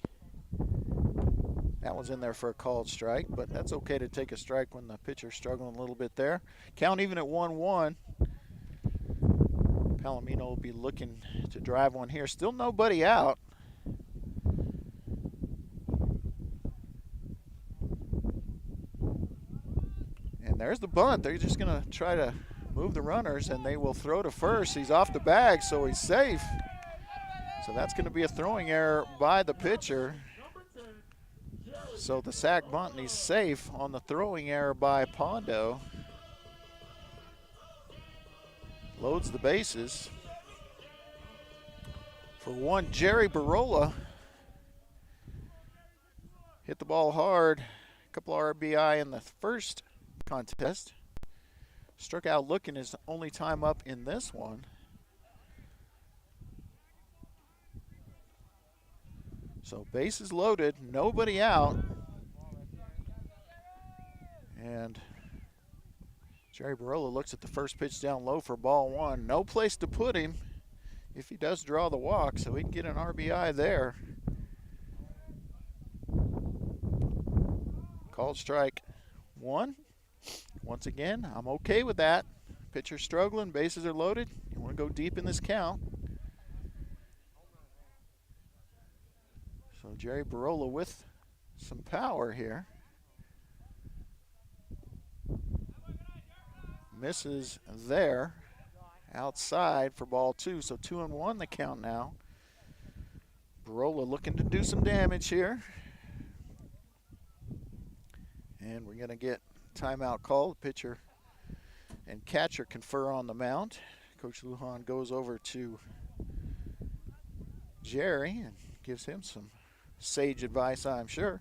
That was in there for a called strike, but that's okay to take a strike when the pitcher's struggling a little bit there. Count even at 1-1. Palomino will be looking to drive one here. Still nobody out. And there's the bunt. They're just going to try to move the runners, and they will throw to first. He's off the bag, so he's safe. So that's going to be a throwing error by the pitcher. So the sack bunt, and he's safe on the throwing error by Pondo. Loads the bases. For one, Jerry Barola hit the ball hard. A couple RBI in the first contest. Struck out looking his only time up in this one. So bases loaded, nobody out. And Jerry Barola looks at the first pitch down low for ball one. No place to put him if he does draw the walk, so he can get an RBI there. Called strike one. Once again, I'm okay with that. Pitcher struggling, bases are loaded. You want to go deep in this count. So Jerry Barola with some power here. Misses there. Outside for ball two. So 2-1 the count now. Barola looking to do some damage here. And we're going to get timeout called. Pitcher and catcher confer on the mound. Coach Lujan goes over to Jerry and gives him some sage advice, I'm sure.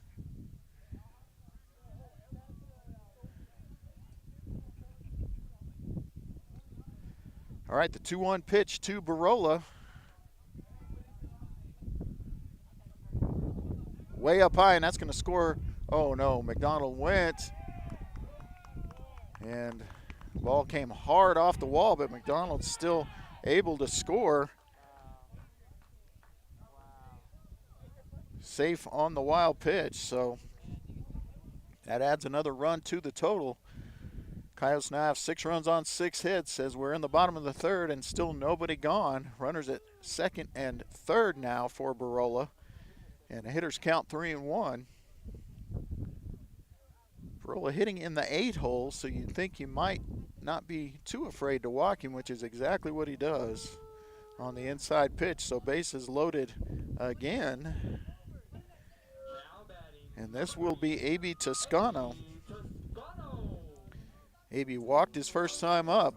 All right, the 2-1 pitch to Barola. Way up high, and that's going to score. Oh, no, McDonald went. And the ball came hard off the wall, but McDonald's still able to score. Safe on the wild pitch, so that adds another run to the total. Coyotes now have 6 runs on 6 hits as we're in the bottom of the third and still nobody gone. Runners at second and third now for Barola. And the hitters count 3-1. Barola hitting in the 8 hole, so you'd think you might not be too afraid to walk him, which is exactly what he does on the inside pitch. So bases loaded again. And this will be A.B. Toscano. A.B. walked his first time up.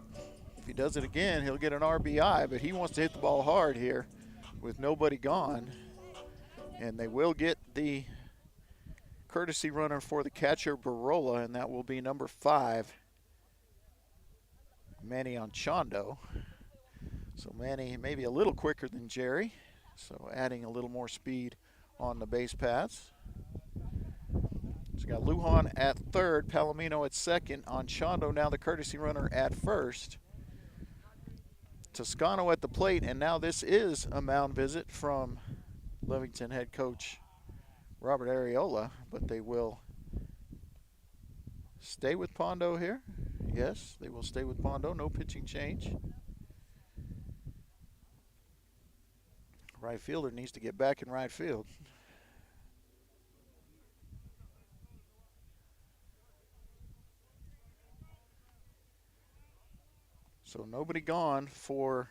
If he does it again, he'll get an RBI, but he wants to hit the ball hard here with nobody gone. And they will get the courtesy runner for the catcher, Barola, and that will be number 5, Manny Anchondo. So Manny maybe a little quicker than Jerry, so adding a little more speed on the base paths. So we got Lujan at third, Palomino at second, Anchondo now the courtesy runner at first. Toscano at the plate, and now this is a mound visit from Lovington head coach Robert Areola, but they will stay with Pondo here. Yes, they will stay with Pondo, no pitching change. Right fielder needs to get back in right field. So nobody gone for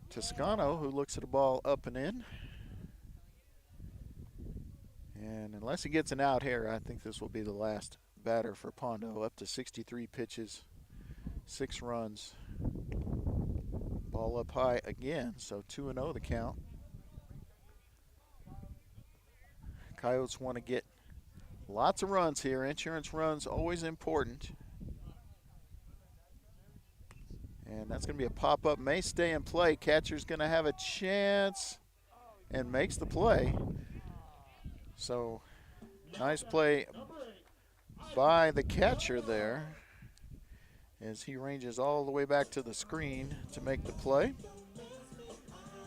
Toscano, who looks at the ball up and in. And unless he gets an out here, I think this will be the last batter for Pondo. Up to 63 pitches, 6 runs. Ball up high again, so 2-0 the count. Coyotes want to get lots of runs here. Insurance runs always important. And that's going to be a pop-up. May stay in play. Catcher's going to have a chance and makes the play. So nice play by the catcher there as he ranges all the way back to the screen to make the play.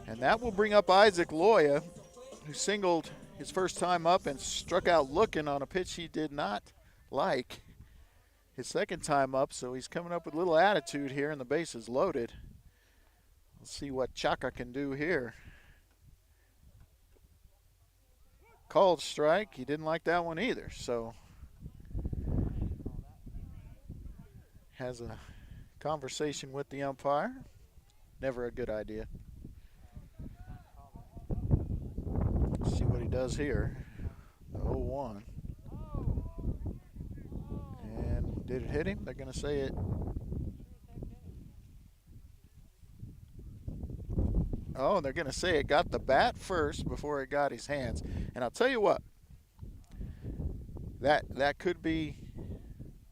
And that will bring up Isaac Loya, who singled his first time up and struck out looking on a pitch he did not like his second time up, so he's coming up with a little attitude here, and the base is loaded. Let's see what Chaka can do here. Called strike. He didn't like that one either, so has a conversation with the umpire. Never a good idea. See what he does here. The 0-1. And did it hit him? They're going to say it. Oh, they're going to say it got the bat first before it got his hands. And I'll tell you what, that could be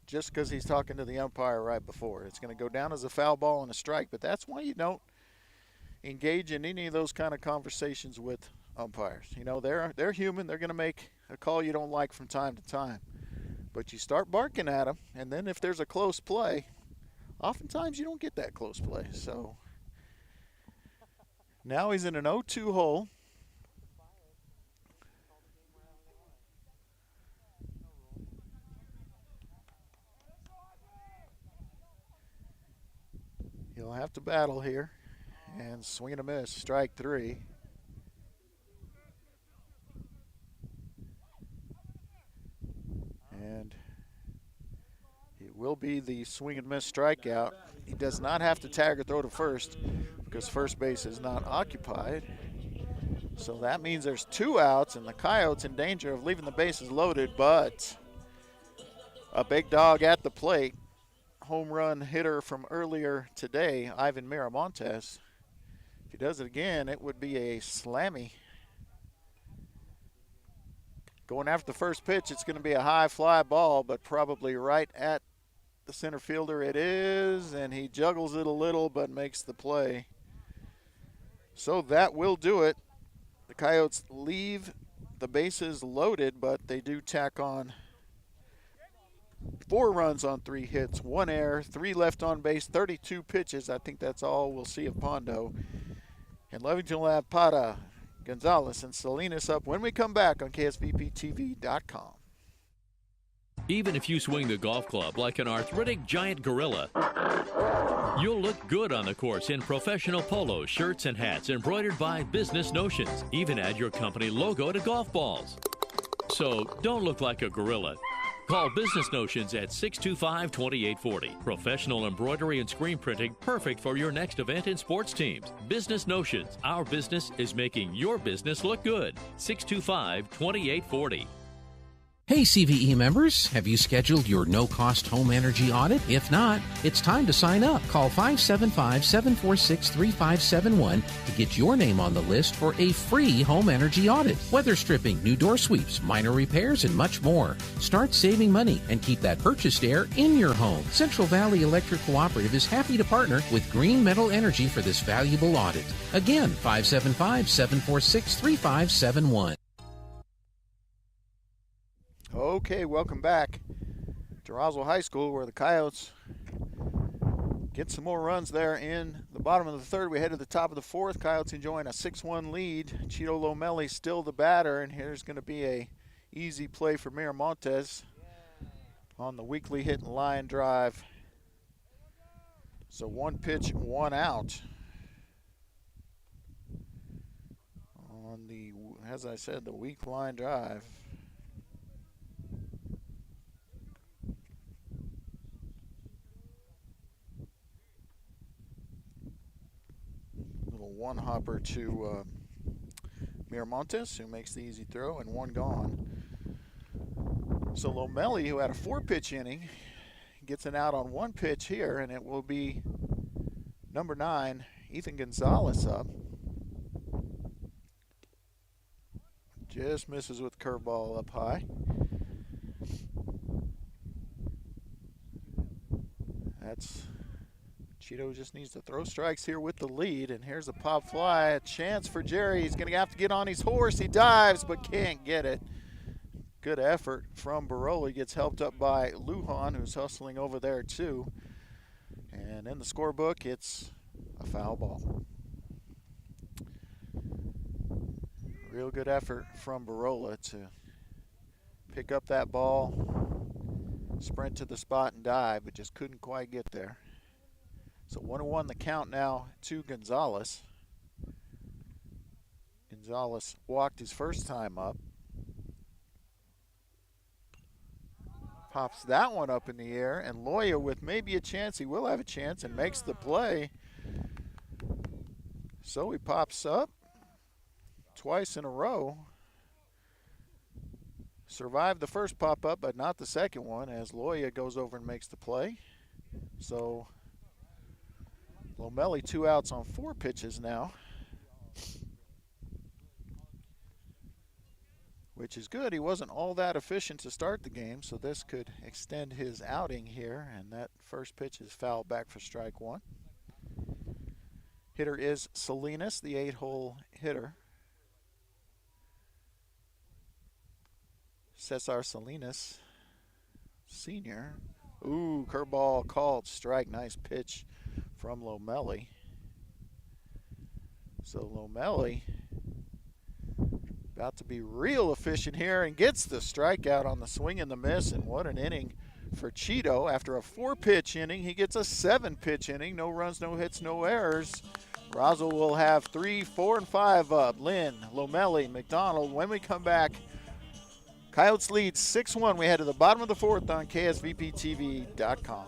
just because he's talking to the umpire right before. It's going to go down as a foul ball and a strike, but that's why you don't engage in any of those kind of conversations with umpires. You know, they're human. They're going to make a call you don't like from time to time. But you start barking at them, and then if there's a close play, oftentimes you don't get that close play. So now he's in an 0-2 hole. He'll have to battle here. And swing and a miss, strike 3. And it will be the swing and miss strikeout. He does not have to tag or throw to first because first base is not occupied. So that means there's 2 outs, and the Coyotes in danger of leaving the bases loaded, but a big dog at the plate. Home run hitter from earlier today, Ivan Miramontes. If he does it again, it would be a slammy. Going after the first pitch, it's going to be a high fly ball, but probably right at the center fielder it is, and he juggles it a little but makes the play. So that will do it. The Coyotes leave the bases loaded, but they do tack on 4 runs on 3 hits, 1 error, 3 left on base, 32 pitches. I think that's all we'll see of Pondo. And Lovington will have Parra, Gonzalez, and Salinas up when we come back on KSVPTV.com. Even if you swing the golf club like an arthritic giant gorilla, you'll look good on the course in professional polos, shirts, and hats embroidered by Business Notions. Even add your company logo to golf balls. So don't look like a gorilla. Call Business Notions at 625-2840. Professional embroidery and screen printing, perfect for your next event and sports teams. Business Notions. Our business is making your business look good. 625-2840. Hey CVE members, have you scheduled your no-cost home energy audit? If not, it's time to sign up. Call 575-746-3571 to get your name on the list for a free home energy audit. Weather stripping, new door sweeps, minor repairs, and much more. Start saving money and keep that purchased air in your home. Central Valley Electric Cooperative is happy to partner with Green Metal Energy for this valuable audit. Again, 575-746-3571. Okay, welcome back to Roswell High School, where the Coyotes get some more runs there in the bottom of the third. We head to the top of the fourth. Coyotes enjoying a 6-1 lead. Cheeto Lomelli still the batter, and here's going to be a easy play for Miramontes on the weakly hit and line drive. So 1 pitch, 1 out. On the, as I said, the weak line drive. Little one hopper to Miramontes, who makes the easy throw, and 1 gone. So Lomelli, who had a 4-pitch inning, gets an out on 1 pitch here, and it will be number 9, Ethan Gonzalez up. Just misses with curveball up high. Cheeto just needs to throw strikes here with the lead, and here's a pop fly, a chance for Jerry. He's going to have to get on his horse. He dives but can't get it. Good effort from Barola. He gets helped up by Lujan, who's hustling over there too. And in the scorebook, it's a foul ball. Real good effort from Barola to pick up that ball, sprint to the spot and dive, but just couldn't quite get there. So 1-1 the count now to Gonzalez. Gonzalez walked his first time up. Pops that one up in the air, and Loya with maybe a chance, he will have a chance, and makes the play. So he pops up twice in a row. Survived the first pop-up, but not the second one, as Loya goes over and makes the play. So Lomelli 2 outs on 4 pitches now, which is good. He wasn't all that efficient to start the game, so this could extend his outing here, and that first pitch is fouled back for strike 1. Hitter is Salinas, the 8-hole hitter. Cesar Salinas, senior. Ooh, curveball called strike. Nice pitch from Lomelli. So Lomelli about to be real efficient here and gets the strikeout on the swing and the miss. And what an inning for Cheeto. After a 4-pitch inning, he gets a 7-pitch inning. No runs, no hits, no errors. Roswell will have 3, 4, and 5 up. Lynn, Lomelli, McDonald. When we come back, Coyotes lead 6-1. We head to the bottom of the fourth on KSVPTV.com.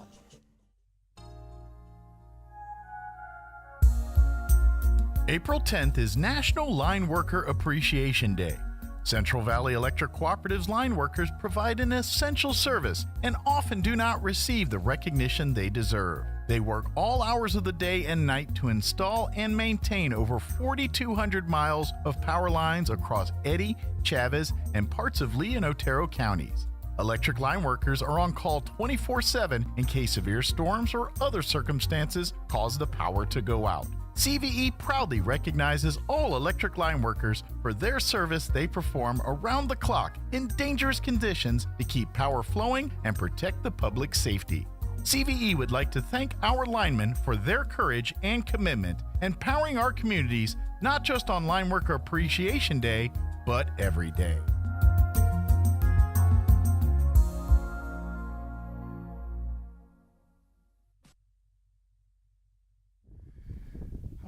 April 10th is National Line Worker Appreciation Day. Central Valley Electric Cooperative's line workers provide an essential service and often do not receive the recognition they deserve. They work all hours of the day and night to install and maintain over 4,200 miles of power lines across Eddy, Chavez, and parts of Lee and Otero counties. Electric line workers are on call 24/7 in case severe storms or other circumstances cause the power to go out. CVE proudly recognizes all electric line workers for their service they perform around the clock in dangerous conditions to keep power flowing and protect the public's safety. CVE would like to thank our linemen for their courage and commitment and powering our communities not just on Line Worker Appreciation Day, but every day.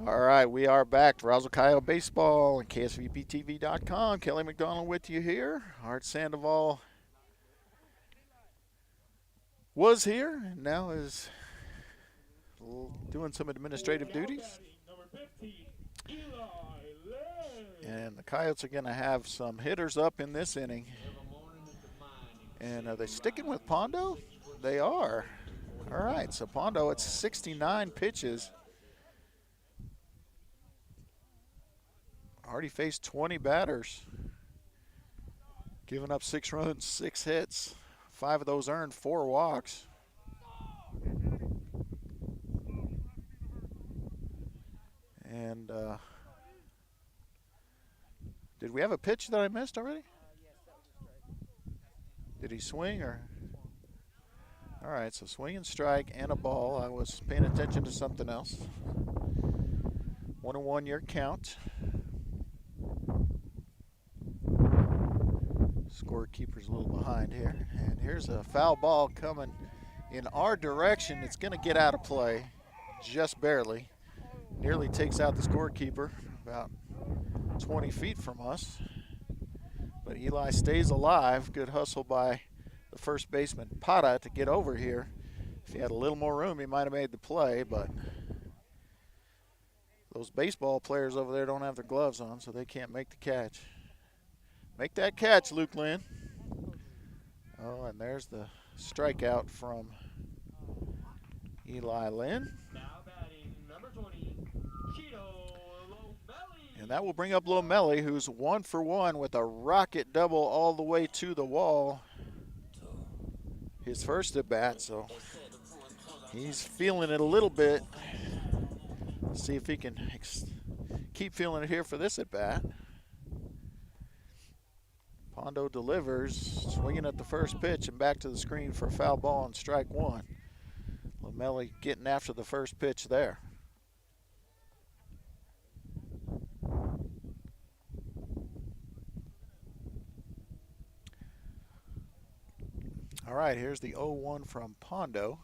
All right, we are back. Roswell Coyote Baseball and KSVPTV.com. Kelly McDonald with you here. Art Sandoval was here and now is doing some administrative duties. And the Coyotes are going to have some hitters up in this inning. And are they sticking with Pondo? They are. All right, so Pondo at 69 pitches. Already faced 20 batters. Giving up 6 runs, 6 hits. 5 of those earned, 4 walks. And did we have a pitch that I missed already? Did he swing or? All right, so swing and strike and a ball. I was paying attention to something else. 1-1 your count. Scorekeeper's a little behind here. And here's a foul ball coming in our direction. It's going to get out of play just barely. Nearly takes out the scorekeeper about 20 feet from us. But Eli stays alive. Good hustle by the first baseman, Pata, to get over here. If he had a little more room, he might have made the play, but those baseball players over there don't have their gloves on, so they can't make the catch. Make that catch, Luke Lynn. Oh, and there's the strikeout from Eli Lynn. And that will bring up Lomelli, who's 1 for 1 with a rocket double all the way to the wall. His first at bat, so he's feeling it a little bit. See if he can keep feeling it here for this at bat. Pondo delivers, swinging at the first pitch and back to the screen for a foul ball and strike 1. Lomelli getting after the first pitch there. All right, here's the 0-1 from Pondo.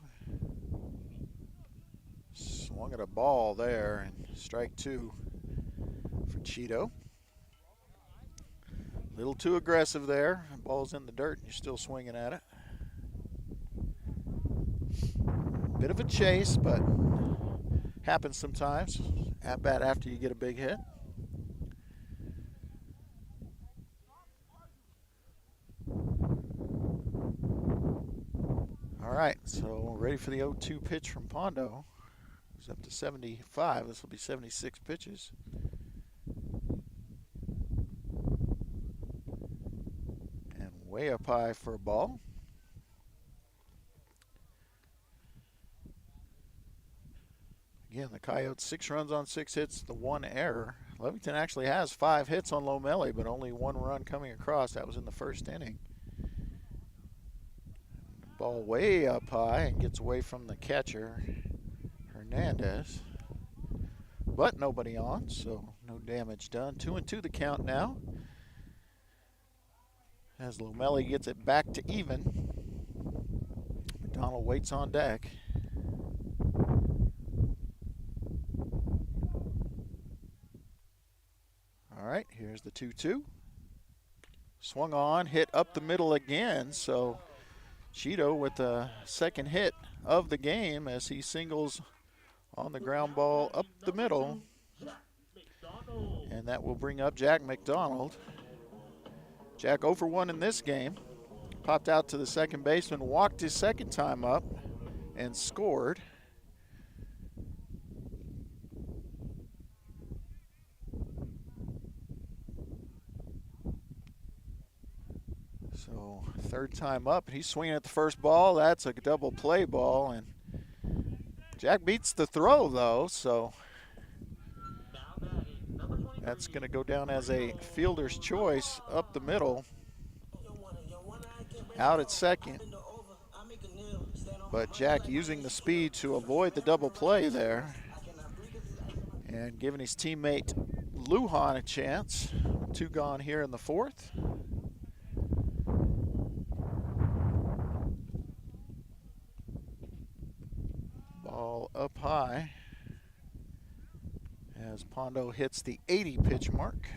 Swung at a ball there, and strike 2 for Cheeto. A little too aggressive there. Ball's in the dirt, and you're still swinging at it. Bit of a chase, but happens sometimes. At bat after you get a big hit. All right, so ready for the 0-2 pitch from Pondo. It's up to 75. This will be 76 pitches. And way up high for a ball. Again, the Coyotes 6 runs on 6 hits, the 1 error. Lovington actually has 5 hits on Lomelli, but only 1 run coming across. That was in the first inning. Ball way up high and gets away from the catcher, Hernandez. But nobody on, so no damage done. 2-2 the count now. As Lomelli gets it back to even. McDonald waits on deck. All right, here's the 2-2. Swung on, hit up the middle again, so Cheeto with the second hit of the game as he singles on the ground ball up the middle. And that will bring up Jack McDonald. Jack 0 for 1 in this game. Popped out to the second baseman, walked his second time up, and scored. So third time up, he's swinging at the first ball. That's a double play ball, and Jack beats the throw though, so that's going to go down as a fielder's choice up the middle. Out at second, but Jack using the speed to avoid the double play there and giving his teammate Lujan a chance. 2 gone here in the 4th. Ball up high as Pondo hits the 80 pitch mark.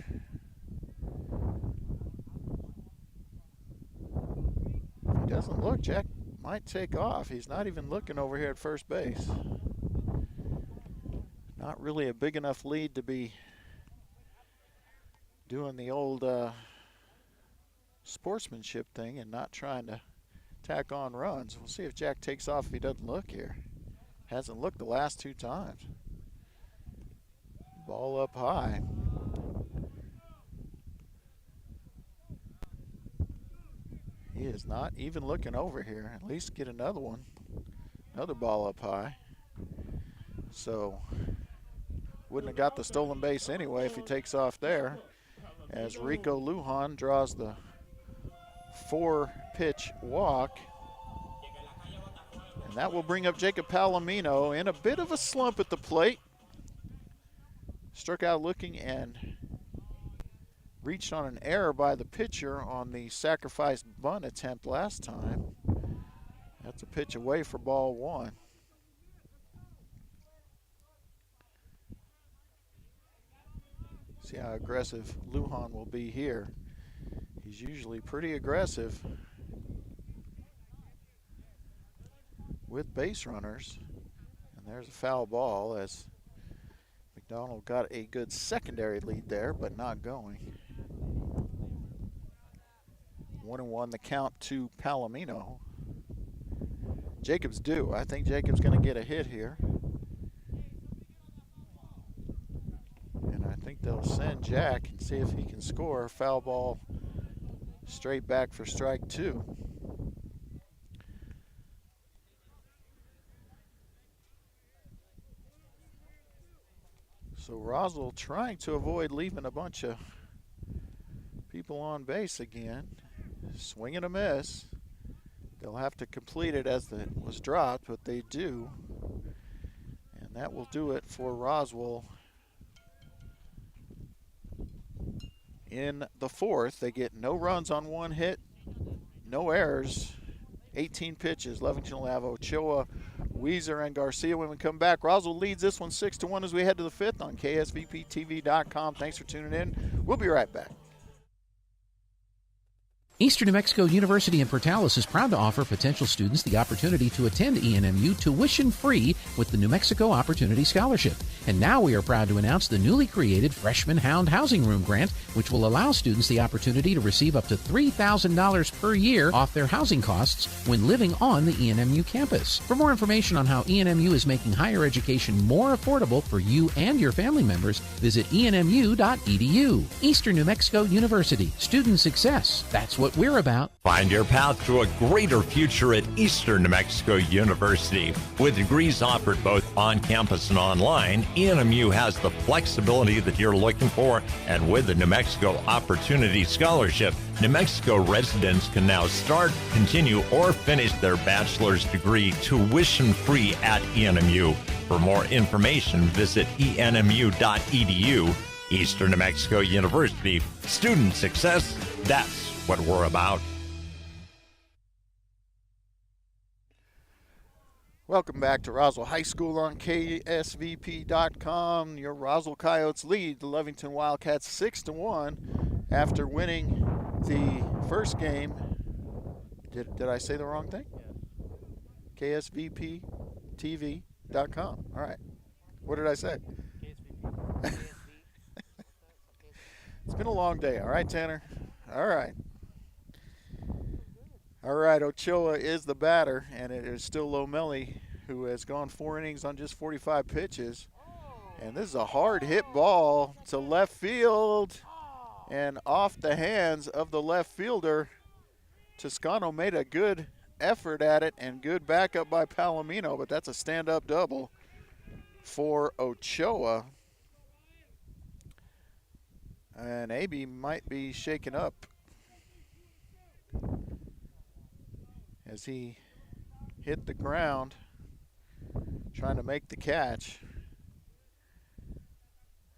If he doesn't look, Jack might take off. He's not even looking over here at first base. Not really a big enough lead to be doing the old sportsmanship thing and not trying to tack on runs. We'll see if Jack takes off if he doesn't look here. Hasn't looked the last 2 times. Ball up high. He is not even looking over here. At least get another one. Another ball up high. So wouldn't have got the stolen base anyway if he takes off there, as Rico Lujan draws the 4-pitch walk. And that will bring up Jacob Palomino in a bit of a slump at the plate. Struck out looking and reached on an error by the pitcher on the sacrifice bunt attempt last time. That's a pitch away for ball 1. See how aggressive Lujan will be here. He's usually pretty aggressive with base runners. And there's a foul ball as McDonald got a good secondary lead there, but not going. 1-1 the count to Palomino. Jacob's due. I think Jacob's going to get a hit here. And I think they'll send Jack and see if he can score. Foul ball straight back for strike 2. So Roswell trying to avoid leaving a bunch of people on base again. Swing and a miss. They'll have to complete it as it was dropped, but they do. And that will do it for Roswell. In the 4th, they get no runs on 1 hit, no errors, 18 pitches. Lovington will have Ochoa, Weezer, and Garcia. When we come back, Roswell leads this one 6-1 as we head to the 5th on KSVPTV.com. Thanks for tuning in. We'll be right back. Eastern New Mexico University in Portales is proud to offer potential students the opportunity to attend ENMU tuition-free with the New Mexico Opportunity Scholarship. And now we are proud to announce the newly created Freshman Hound Housing Room Grant, which will allow students the opportunity to receive up to $3,000 per year off their housing costs when living on the ENMU campus. For more information on how ENMU is making higher education more affordable for you and your family members, visit enmu.edu. Eastern New Mexico University. Student success. That's what we're about. Find your path to a greater future at Eastern New Mexico University. With degrees offered both on campus and online, ENMU has the flexibility that you're looking for, and with the New Mexico Opportunity Scholarship, New Mexico residents can now start, continue, or finish their bachelor's degree tuition-free at ENMU. For more information, visit enmu.edu. Eastern New Mexico University. Student success, that's what we're about. Welcome back to Roswell High School on KSVP.com. Your Roswell Coyotes lead the Lovington Wildcats 6-1 after winning the first game. Did I say the wrong thing? KSVPTV.com. All right. What did I say? It's been a long day. All right, Tanner. All right. All right, Ochoa is the batter, and it is still Lomelli, who has gone 4 innings on just 45 pitches. And this is a hard hit ball to left field and off the hands of the left fielder. Toscano made a good effort at it and good backup by Palomino, but that's a stand-up double for Ochoa. And AB might be shaken up as he hit the ground trying to make the catch.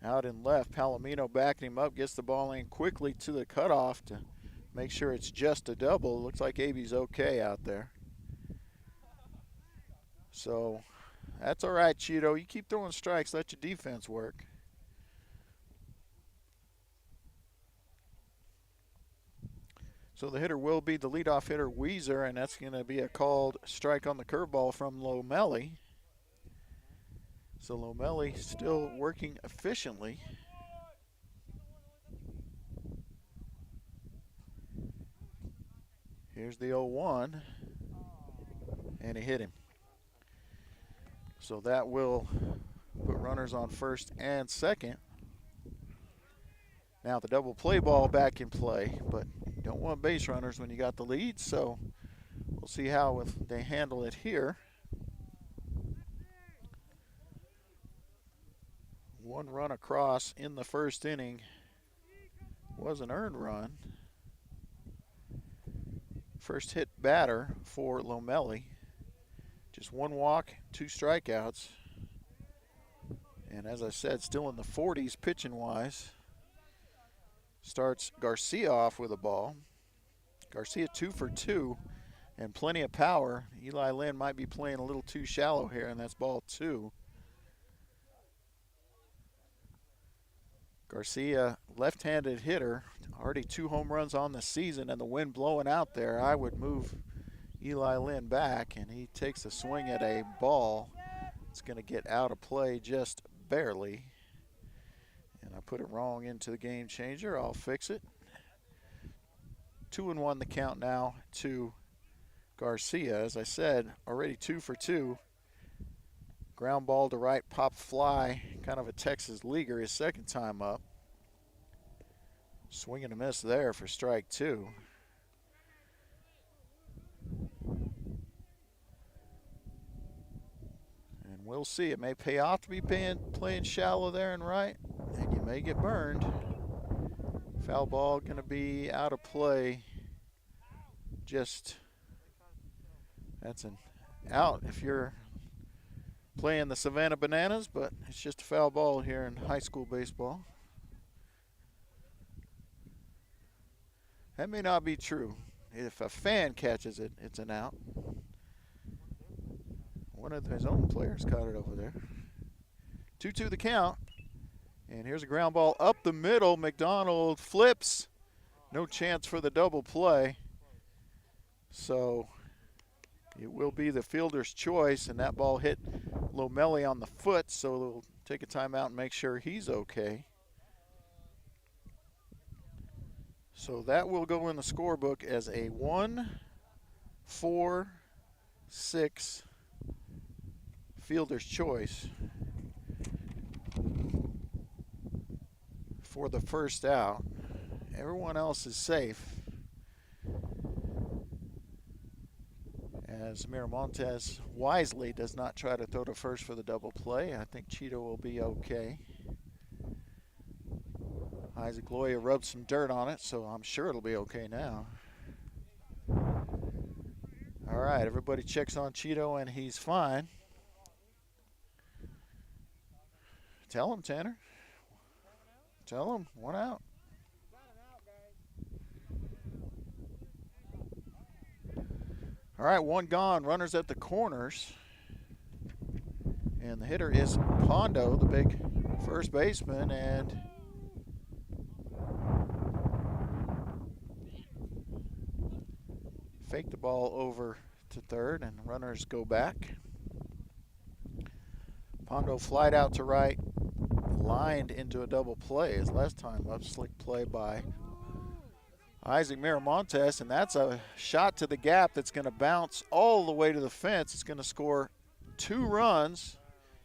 Out and left, Palomino backing him up, gets the ball in quickly to the cutoff to make sure it's just a double. Looks like AB's okay out there. So that's all right, Cheeto. You keep throwing strikes, let your defense work. So the hitter will be the leadoff hitter, Weezer, and that's going to be a called strike on the curveball from Lomelli. So Lomelli still working efficiently. Here's the 0-1. and he hit him. So that will put runners on first and second. Now the double play ball back in play, but you don't want base runners when you got the lead, so we'll see how they handle it here. One run across in the first inning was an earned run. First hit batter for Lomelli. Just one walk, 2 strikeouts. And as I said, still in the 40s pitching-wise. Starts Garcia off with a ball. Garcia 2 for 2 and plenty of power. Eli Lynn might be playing a little too shallow here, and that's ball 2. Garcia, left-handed hitter, already 2 home runs on the season, and the wind blowing out there. I would move Eli Lynn back, and he takes a swing at a ball. It's going to get out of play just barely. And I put it wrong into the game changer. I'll fix it. 2-1 the count now to Garcia. As I said, already 2 for 2. Ground ball to right, pop fly, kind of a Texas leaguer, his second time up. Swing and a miss there for strike 2. And we'll see. It may pay off to be playing shallow there and right, and you may get burned. Foul ball going to be out of play. That's an out if you're playing the Savannah Bananas, but it's just a foul ball here in high school baseball. That may not be true. If a fan catches it, it's an out. One of his own players caught it over there. 2-2 the count. And here's a ground ball up the middle. McDonald flips. No chance for the double play. So it will be the fielder's choice, and that ball hit Lomelli on the foot, so they'll take a timeout and make sure he's okay. So that will go in the scorebook as a 1-4-6 fielder's choice for the first out. Everyone else is safe, as Miramontes wisely does not try to throw to first for the double play. I think Cheeto will be okay. Isaac Loya rubbed some dirt on it, so I'm sure it'll be okay now. All right, everybody checks on Cheeto, and he's fine. Tell him, Tanner. Tell him, 1 out. All right, 1 gone. Runners at the corners. And the hitter is Pondo, the big first baseman, and fake the ball over to third, and runners go back. Pondo flied out to right, lined into a double play his last time up. Slick play by Isaac Miramontes, and that's a shot to the gap that's going to bounce all the way to the fence. It's going to score 2 runs.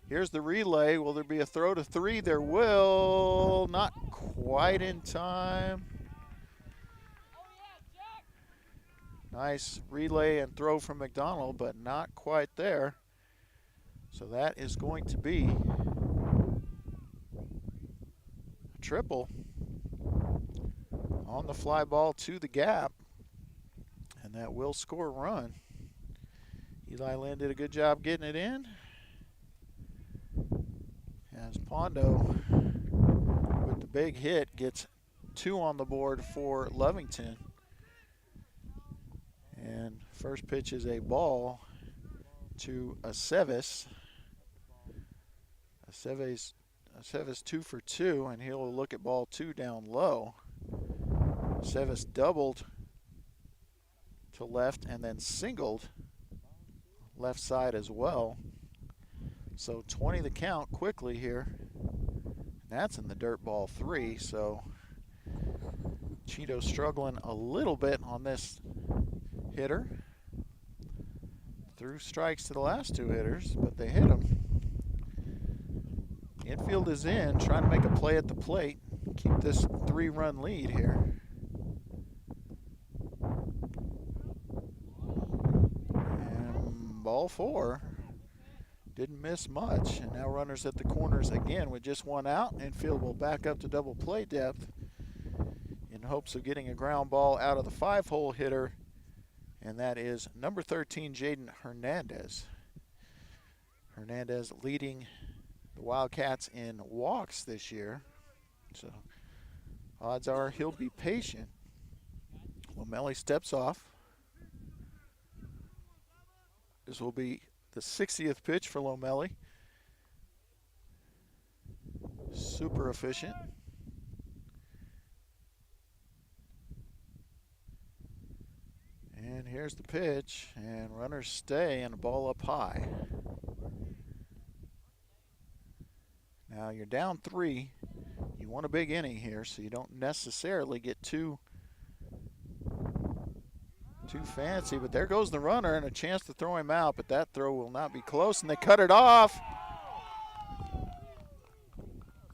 Here's the relay. Will there be a throw to 3? There will. Not quite in time. Nice relay and throw from McDonald, but not quite there. So that is going to be a triple on the fly ball to the gap, and that will score a run. Eli Lynn did a good job getting it in, as Pondo with the big hit gets 2 on the board for Lovington. And first pitch is a ball to Aceves. Aceves 2 for 2, and he'll look at ball 2 down low. Aceves doubled to left and then singled left side as well. So 20 the count quickly here. That's in the dirt, ball 3. So Cheeto struggling a little bit on this hitter. Threw strikes to the last two hitters, but they hit him. Infield is in, trying to make a play at the plate. Keep this 3-run lead here. And ball 4. Didn't miss much. And now runners at the corners again with just one out. Infield will back up to double play depth in hopes of getting a ground ball out of the 5-hole hitter. And that is number 13, Jaden Hernandez. Hernandez leading the Wildcats in walks this year. So odds are he'll be patient. Lomelli steps off. This will be the 60th pitch for Lomelli. Super efficient. And here's the pitch, and runners stay and a ball up high. Now you're down 3. You want a big inning here, so you don't necessarily get too fancy, but there goes the runner and a chance to throw him out, but that throw will not be close, and they cut it off.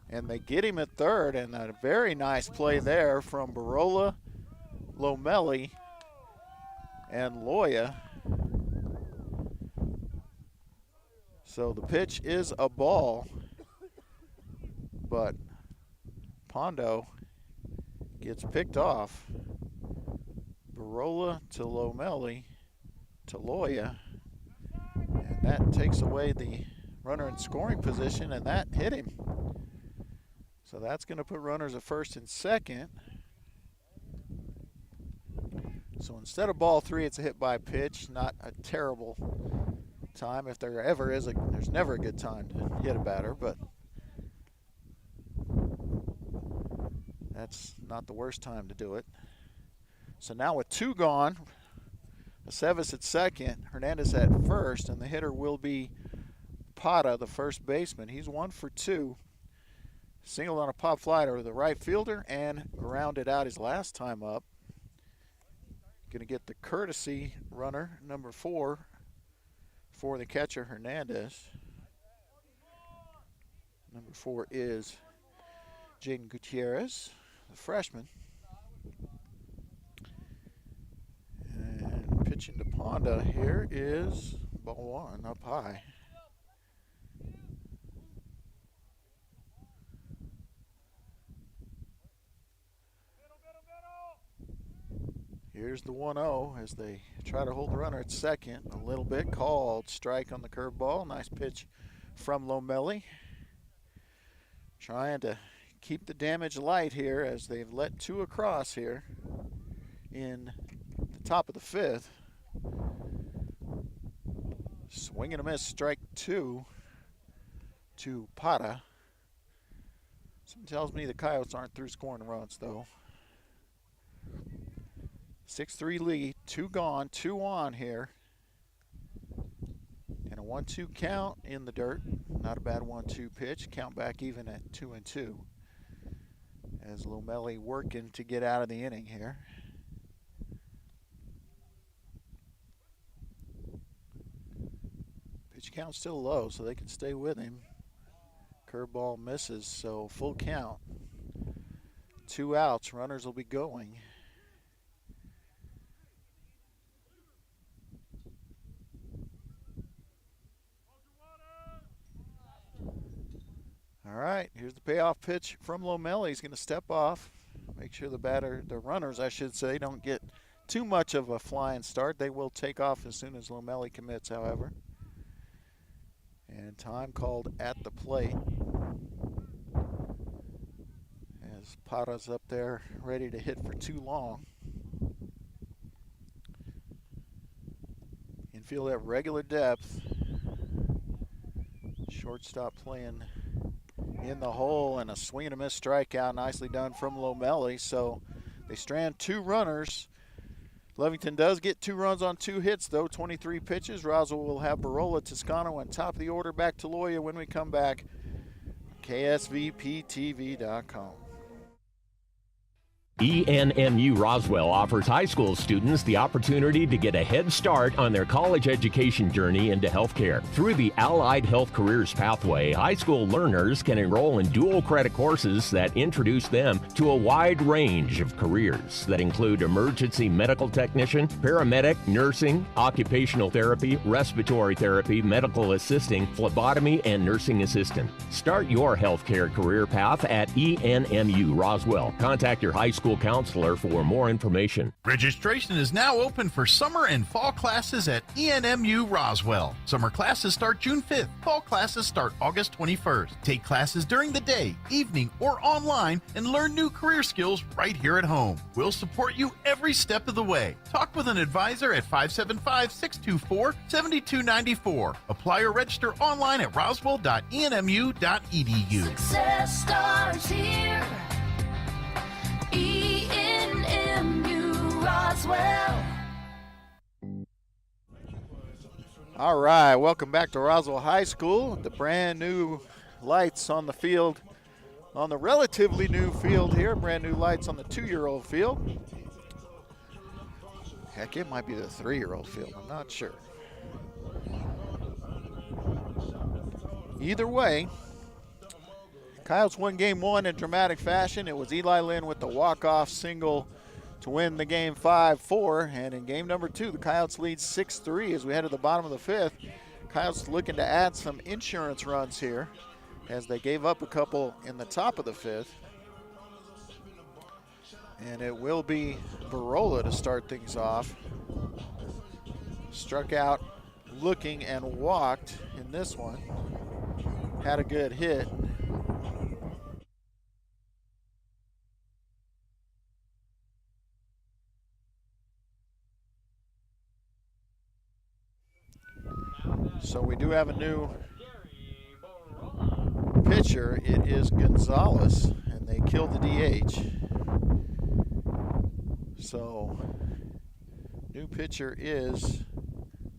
And they get him at third, and a very nice play there from Barola, Lomelli, and Loya. So the pitch is a ball, but Pondo gets picked off. Barola to Lomelli to Loya, and that takes away the runner in scoring position, and that hit him. So that's going to put runners at first and second. So instead of ball 3, it's a hit by pitch. Not a terrible time. If there ever is there's never a good time to hit a batter, but that's not the worst time to do it. So now with 2 gone, Aceves at second, Hernandez at first, and the hitter will be Pata, the first baseman. He's 1 for 2. Singled on a pop fly to the right fielder and grounded out his last time up. Going to get the courtesy runner, number 4, for the catcher, Hernandez. Number 4 is Jaden Gutierrez, the freshman. And pitching to Ponda here is ball 1 up high. Here's the 1-0 as they try to hold the runner at second. A little bit called strike on the curveball. Nice pitch from Lomelli. Trying to keep the damage light here as they've let 2 across here in the top of the 5th. Swing and a miss, strike 2 to Pata. Something tells me the Coyotes aren't through scoring runs though. 6-3 lead, 2 gone, 2 on here. And a 1-2 count in the dirt. Not a bad 1-2 pitch. Count back even at 2-2. As Lomelli working to get out of the inning here. Pitch count still low, so they can stay with him. Curveball misses, so full count. 2 outs, runners will be going. All right, here's the payoff pitch from Lomelli. He's going to step off, make sure the runners, I should say, don't get too much of a flying start. They will take off as soon as Lomelli commits, however. And time called at the plate. As Pata's up there ready to hit for 2 long. Infield at regular depth. Shortstop playing in the hole, and a swing and a miss strikeout. Nicely done from Lomelli. So they strand 2 runners. Lovington does get 2 runs on 2 hits, though. 23 pitches. Roswell will have Barola, Toscano, and top of the order. Back to Loya when we come back. KSVPTV.com. ENMU Roswell offers high school students the opportunity to get a head start on their college education journey into healthcare. Through the Allied Health Careers Pathway, high school learners can enroll in dual credit courses that introduce them to a wide range of careers that include emergency medical technician, paramedic, nursing, occupational therapy, respiratory therapy, medical assisting, phlebotomy, and nursing assistant. Start your healthcare career path at ENMU Roswell. Contact your high school counselor for more information. Registration is now open for summer and fall classes at ENMU Roswell. Summer classes start June 5th. Fall classes start August 21st. Take classes during the day, evening, or online and learn new career skills right here at home. We'll support you every step of the way. Talk with an advisor at 575-624-7294. Apply or register online at roswell.enmu.edu. Success starts here. ENMU Roswell. All right, welcome back to Roswell High School. The brand new lights on the field, on the relatively new field here. Brand new lights on the 2-year-old field. Heck, it might be the 3-year-old field. I'm not sure. Either way, Coyotes won game 1 in dramatic fashion. It was Eli Lynn with the walk-off single to win the game 5-4. And in game number 2, the Coyotes lead 6-3 as we head to the bottom of the 5th. Coyotes looking to add some insurance runs here as they gave up a couple in the top of the 5th. And it will be Barola to start things off. Struck out looking and walked in this one. Had a good hit. So we do have a new pitcher. It is Gonzalez, and they killed the DH. So new pitcher is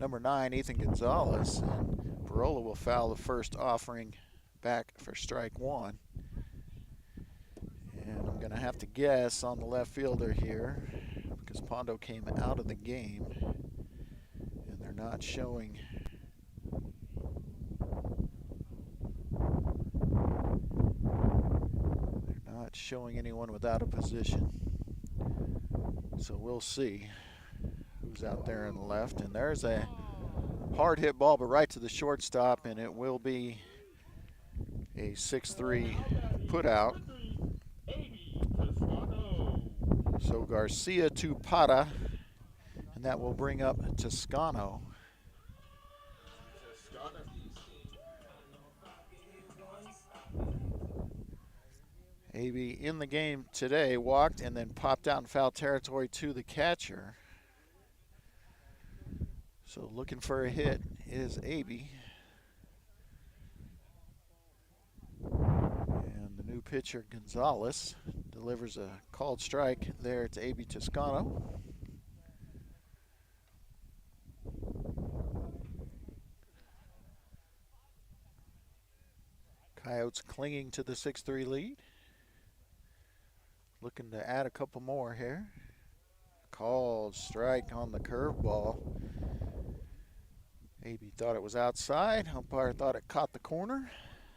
number 9, Ethan Gonzalez, and Barola will foul the first offering back for strike 1. And I'm going to have to guess on the left fielder here because Pondo came out of the game, and they're not showing. They're not showing anyone without a position. So we'll see who's out there in the left. And there's a hard hit ball, but right to the shortstop, and it will be a 6-3 put out. So Garcia to Pata, and that will bring up Toscano. AB in the game today, walked and then popped out in foul territory to the catcher. So looking for a hit is AB. And the new pitcher, Gonzalez, delivers a called strike there to AB Toscano. Coyotes clinging to the 6-3 lead. Looking to add a couple more here. Called strike on the curveball. AB thought it was outside. Umpire thought it caught the corner.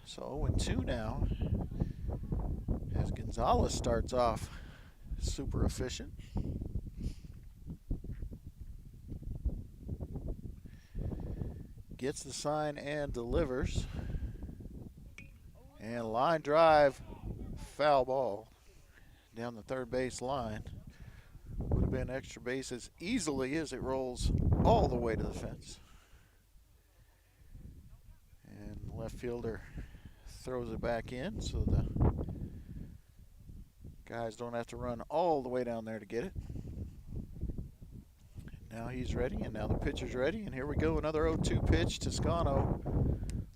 So 0-2 now as Gonzalez starts off super efficient. Gets the sign and delivers. And line drive, foul ball down the third base line. Would have been extra base as easily as it rolls all the way to the fence. And the left fielder throws it back in so the guys don't have to run all the way down there to get it. Now he's ready, and now the pitcher's ready, and here we go, another 0-2 pitch. Toscano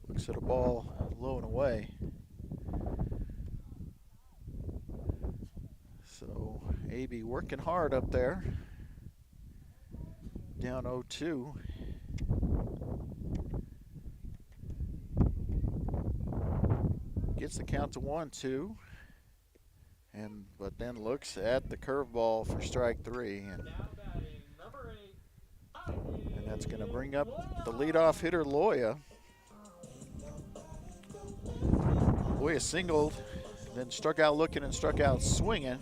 looks at a ball low and away. So AB working hard up there. Down 0-2. Gets the count to 1-2. But then looks at the curveball for strike 3. And that's going to bring up the leadoff hitter, Loya. Loya singled, then struck out looking and struck out swinging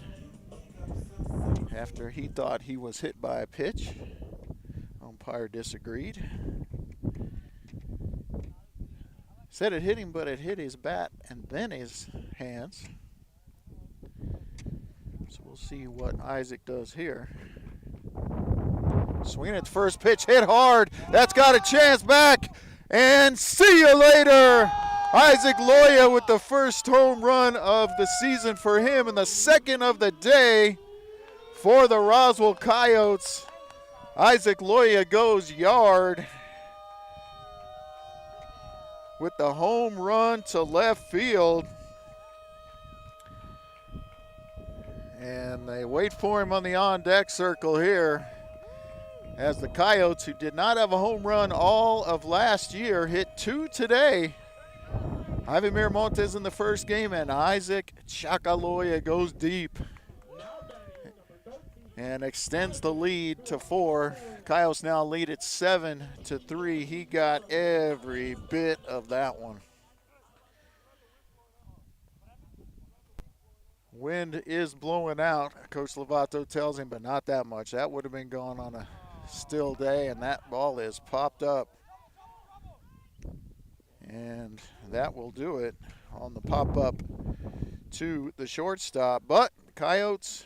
after he thought he was hit by a pitch. Umpire disagreed. Said it hit him, but it hit his bat and then his hands. So we'll see what Isaac does here. Swinging at the first pitch, hit hard. That's got a chance back. And see you later. Isaac Loya with the first home run of the season for him and the second of the day for the Roswell Coyotes. Isaac Loya goes yard with the home run to left field. And they wait for him on the on-deck circle here as the Coyotes, who did not have a home run all of last year, hit 2 today. Javi Miramontes in the first game, and Isaac Chacaloya goes deep and extends the lead to 4. Coyotes now lead at 7-3. He got every bit of that one. Wind is blowing out, Coach Lovato tells him, but not that much. That would have been gone on a still day, and that ball is popped up. And that will do it on the pop-up to the shortstop. But the Coyotes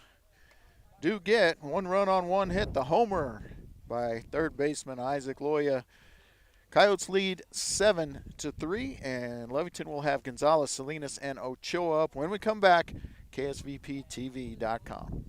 do get 1 run on 1 hit, the homer by third baseman Isaac Loya. Coyotes lead 7-3, and Lovington will have Gonzalez, Salinas, and Ochoa up. When we come back, KSVPTV.com.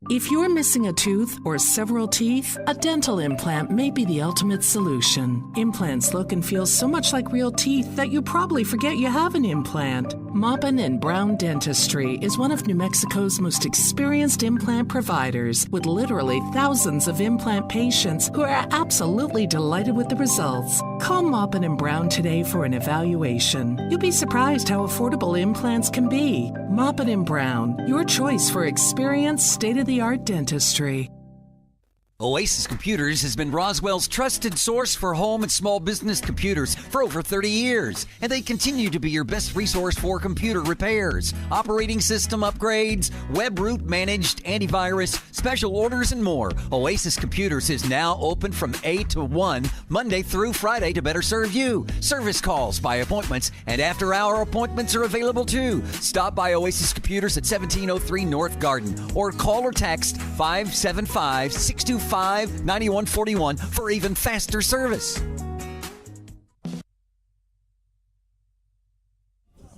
If you're missing a tooth or several teeth, a dental implant may be the ultimate solution. Implants look and feel so much like real teeth that you probably forget you have an implant. Maupin and Brown Dentistry is one of New Mexico's most experienced implant providers, with literally thousands of implant patients who are absolutely delighted with the results. Call Maupin and Brown today for an evaluation. You'll be surprised how affordable implants can be. Maupin and Brown, your choice for experienced, state-of-the-art dentistry. Oasis Computers has been Roswell's trusted source for home and small business computers for over 30 years, and they continue to be your best resource for computer repairs, operating system upgrades, web root managed, antivirus, special orders, and more. Oasis Computers is now open from 8 to 1, Monday through Friday, to better serve you. Service calls by appointments and after-hour appointments are available too. Stop by Oasis Computers at 1703 North Garden or call or text 575-625-9141 for even faster service.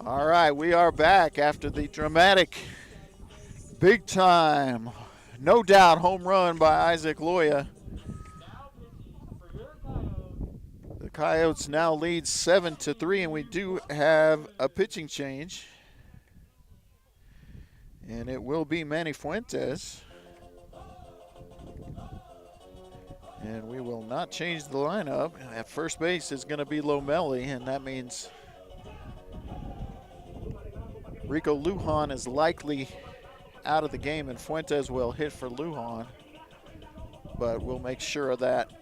All right, we are back after the dramatic, big time, no doubt home run by Isaac Loya. The Coyotes now lead 7-3, and we do have a pitching change. And it will be Manny Fuentes. And we will not change the lineup. At first base is going to be Lomelli, and that means Rico Lujan is likely out of the game, and Fuentes will hit for Lujan. But we'll make sure of that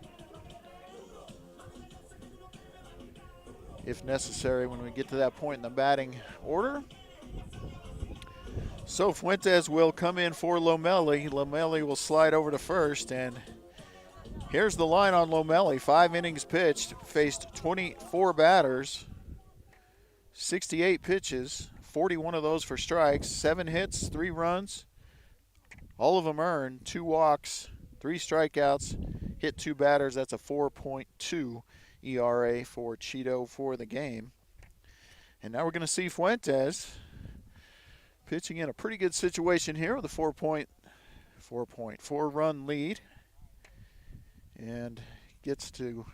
if necessary when we get to that point in the batting order. So Fuentes will come in for Lomelli. Lomelli will slide over to first, and here's the line on Lomelli. 5 innings pitched, faced 24 batters, 68 pitches, 41 of those for strikes, 7 hits, 3 runs, all of them earned, 2 walks, 3 strikeouts, hit 2 batters. That's a 4.2 ERA for Cheeto for the game. And now we're going to see Fuentes pitching in a pretty good situation here with a 4.4 run lead. And gets to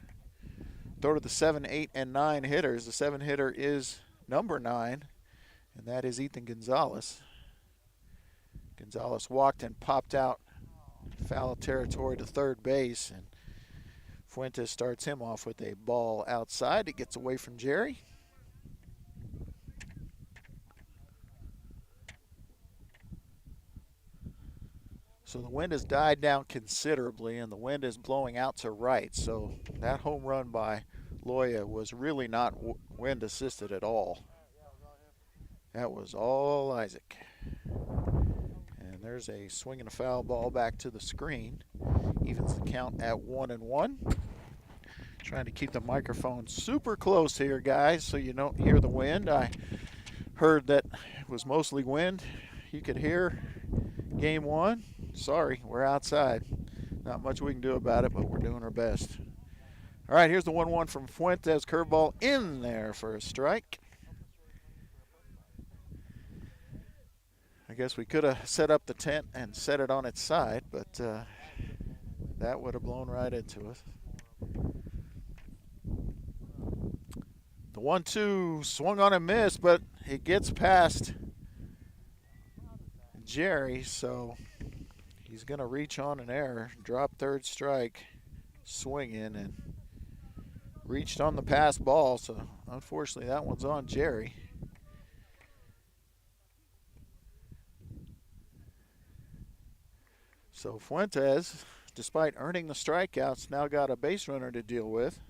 throw to the 7, 8, and 9 hitters. The 7 hitter is number 9, and that is Ethan Gonzalez. Gonzalez walked and popped out foul territory to third base, and Fuentes starts him off with a ball outside. It gets away from Jerry. So the wind has died down considerably, and the wind is blowing out to right. So that home run by Loya was really not wind assisted at all. That was all Isaac. And there's a swing and a foul ball back to the screen. Evens the count at 1-1. Trying to keep the microphone super close here, guys, so you don't hear the wind. I heard that it was mostly wind. You could hear game one. Sorry, we're outside. Not much we can do about it, but we're doing our best. All right, here's the 1-1 from Fuentes. Curveball in there for a strike. I guess we could have set up the tent and set it on its side, but that would have blown right into us. The 1-2 swung on and missed, but it gets past Jerry, so he's going to reach on an error, drop third strike, swing in, and reached on the pass ball, so unfortunately that one's on Jerry. So Fuentes, despite earning the strikeouts, now got a base runner to deal with.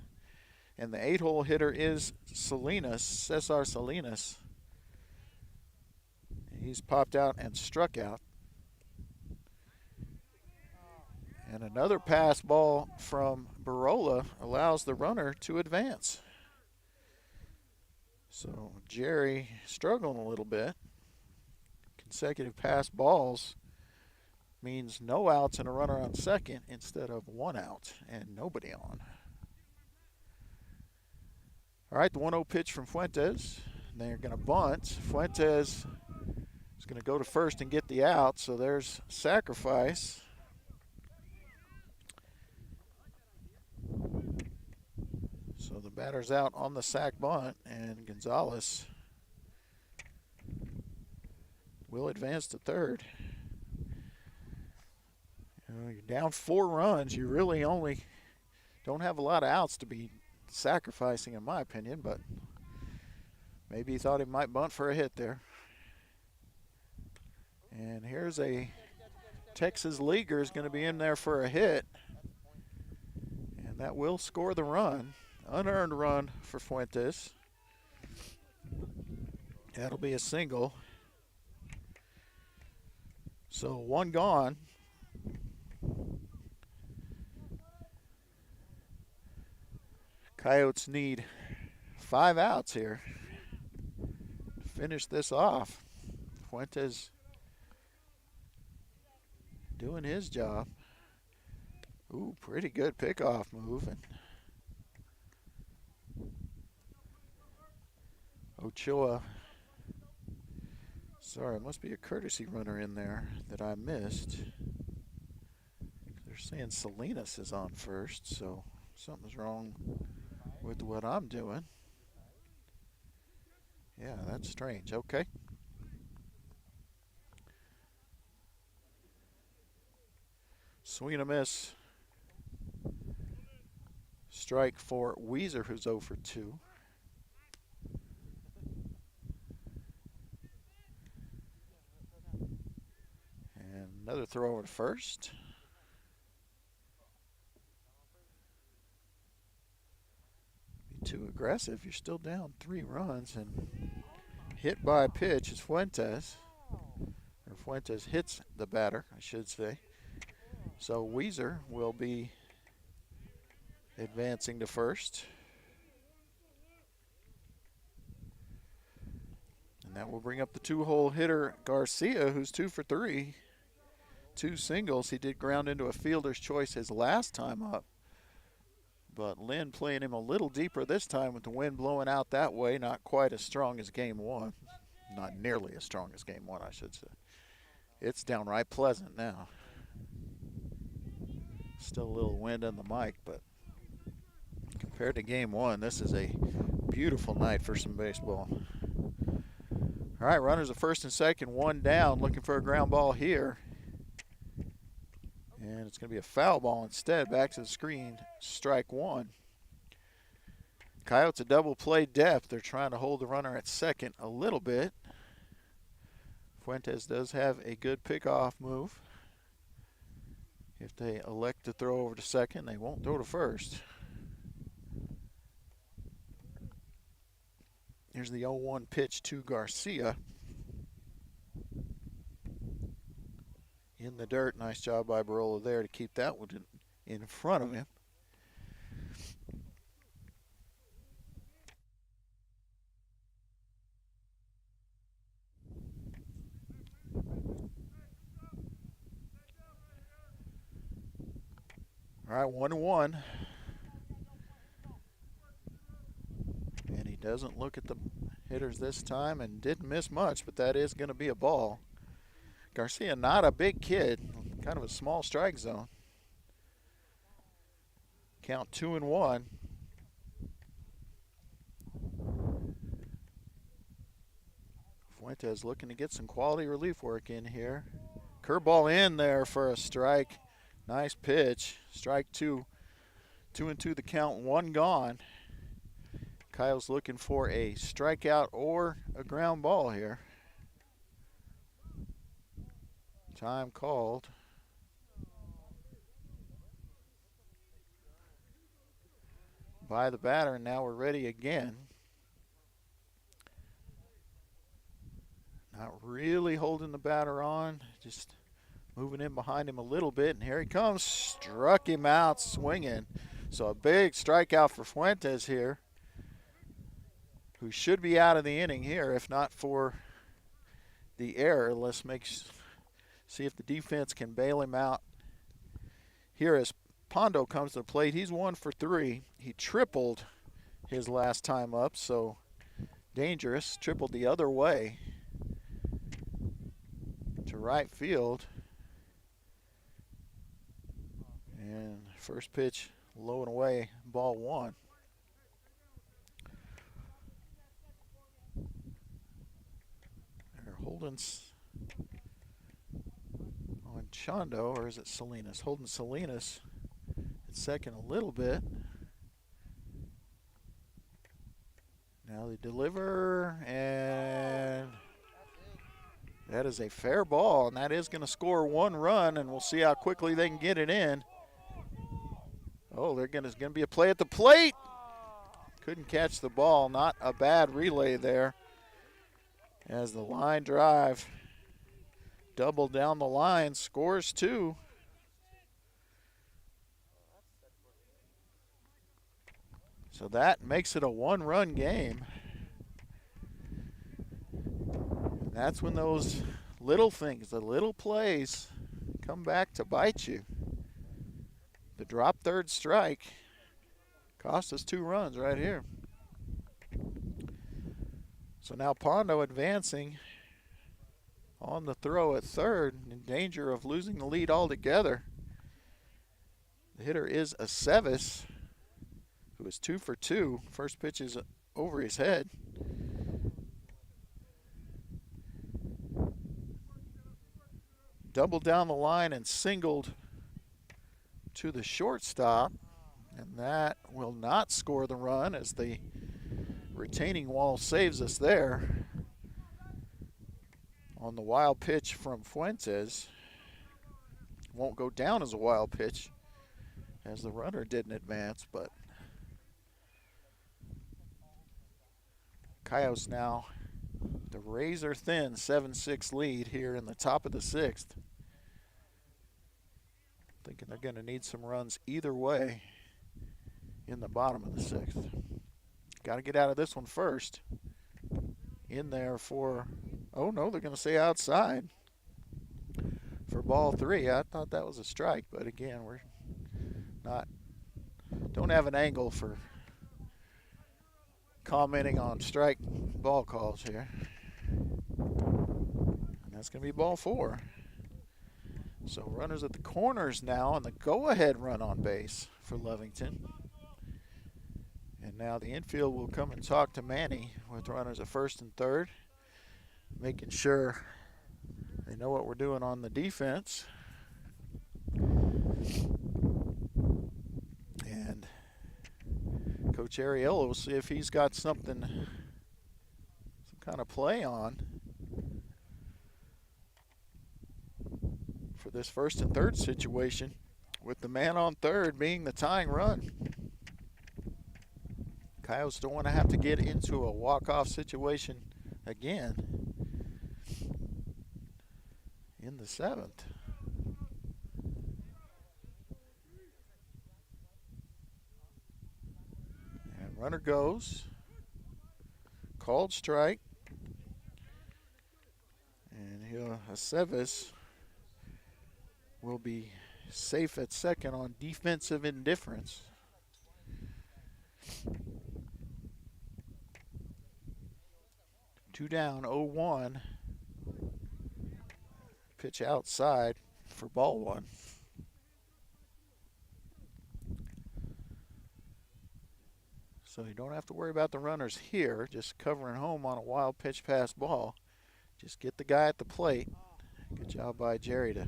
And the 8-hole hitter is Cesar Salinas. He's popped out and struck out. And another pass ball from Barola allows the runner to advance. So Jerry struggling a little bit. Consecutive pass balls means no outs and a runner on second instead of one out and nobody on. All right, the 1-0 pitch from Fuentes. They're going to bunt. Fuentes is going to go to first and get the out, so there's sacrifice. So the batter's out on the sac bunt, and Gonzalez will advance to third. You're down 4 runs. You really only don't have a lot of outs to be sacrificing, in my opinion, but maybe he thought he might bunt for a hit there. And here's a Texas leaguer is going to be in there for a hit, and that will score the run. Unearned run for Fuentes. That'll be a single. So 1 gone. Coyotes need 5 outs here to finish this off. Fuentes doing his job. Ooh, pretty good pickoff move. And Ochoa, sorry, it must be a courtesy runner in there that I missed. They're saying Salinas is on first, so something's wrong with what I'm doing. Yeah, that's strange. Okay. Swing and a miss. Strike for Weezer, who's 0 for 2. And another throw over to first. Too aggressive. You're still down 3 runs, and hit by a pitch is Fuentes. Or Fuentes hits the batter, I should say. So Weezer will be advancing to first. And that will bring up the 2-hole hitter Garcia, who's 2 for 3. 2 singles. He did ground into a fielder's choice his last time up. But Lynn playing him a little deeper this time with the wind blowing out that way. Not quite as strong as game 1. Not nearly as strong as game 1, I should say. It's downright pleasant now. Still a little wind on the mic, but compared to game 1, this is a beautiful night for some baseball. All right, runners at first and second, 1 down, looking for a ground ball here. And it's going to be a foul ball instead. Back to the screen, strike 1. Coyotes a double play depth. They're trying to hold the runner at second a little bit. Fuentes does have a good pickoff move. If they elect to throw over to second, they won't throw to first. Here's the 0-1 pitch to Garcia. In the dirt. Nice job by Barola there to keep that one in front of him. All right, 1-1. And he doesn't look at the hitters this time and didn't miss much, but that is going to be a ball. Garcia, not a big kid, kind of a small strike zone. Count 2-1. Fuentes looking to get some quality relief work in here. Curveball in there for a strike. Nice pitch. Strike two. 2-2 the count, 1 gone. Kyle's looking for a strikeout or a ground ball here. Time called. By the batter, and now we're ready again. Not really holding the batter on, just moving in behind him a little bit, and here he comes. Struck him out swinging. So a big strikeout for Fuentes here, who should be out of the inning here if not for the error. Let's see if the defense can bail him out here as Pondo comes to the plate. He's 1 for 3. He tripled his last time up, so dangerous. Tripled the other way to right field. And first pitch low and away, ball 1. They're holding on Chondo, or is it Salinas? Holding Salinas at second a little bit. Now they deliver, and that is a fair ball, and that is going to score 1 run, and we'll see how quickly they can get it in. Oh, there's going to be a play at the plate. Couldn't catch the ball. Not a bad relay there as the line drive doubled down the line, scores 2. So that makes it a 1-run game. And that's when those little things, the little plays, come back to bite you. The drop third strike cost us 2 runs right here. So now Pondo advancing on the throw at third, in danger of losing the lead altogether. The hitter is Aceves, who is 2 for 2. First pitch is over his head. Doubled down the line and singled to the shortstop, and that will not score the run as the retaining wall saves us there on the wild pitch from Fuentes. Won't go down as a wild pitch as the runner didn't advance, but Coyotes now the razor thin 7-6 lead here in the top of the 6th. Thinking they're going to need some runs either way in the bottom of the 6th. Got to get out of this one first. In there for, oh no, they're going to say outside for ball 3. I thought that was a strike, but again, don't have an angle for commenting on strike ball calls here. And that's going to be ball 4. So runners at the corners now, and the go-ahead run on base for Lovington. And now the infield will come and talk to Manny with runners at first and third, making sure they know what we're doing on the defense. And Coach Ariello will see if he's got some kind of play on for this first and third situation. with the man on third being the tying run. Coyotes don't want to have to get into a walk-off situation again in the 7th. And runner goes. Called strike. And Aceves will be safe at second on defensive indifference. Two down, 0-1. Pitch outside for ball one. So you don't have to worry about the runners here, just covering home on a wild pitch pass ball. Just get the guy at the plate. Good job by Jerry to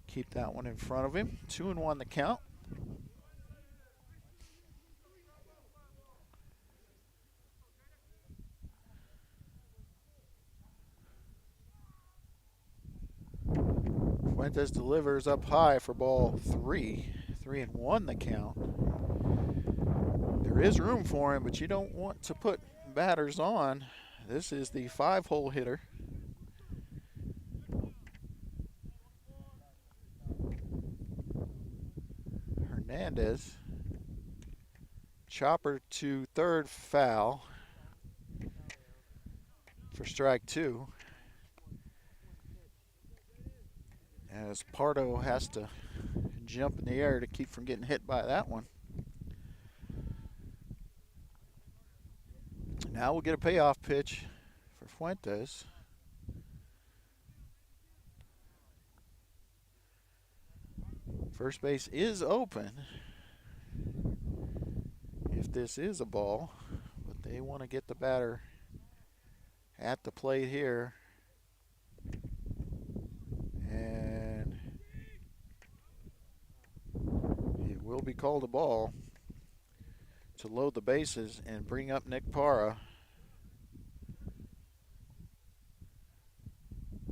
keep that one in front of him. 2-1 the count. Fuentes delivers up high for ball 3. 3-1 the count. There is room for him, but you don't want to put batters on. This is the 5-hole hitter. Hernandez. Chopper to third, foul for strike 2. As Pardo has to jump in the air to keep from getting hit by that one. Now we'll get a payoff pitch for Fuentes. First base is open if this is a ball, but they want to get the batter at the plate here. And it will be called a ball to load the bases and bring up Nick Parra.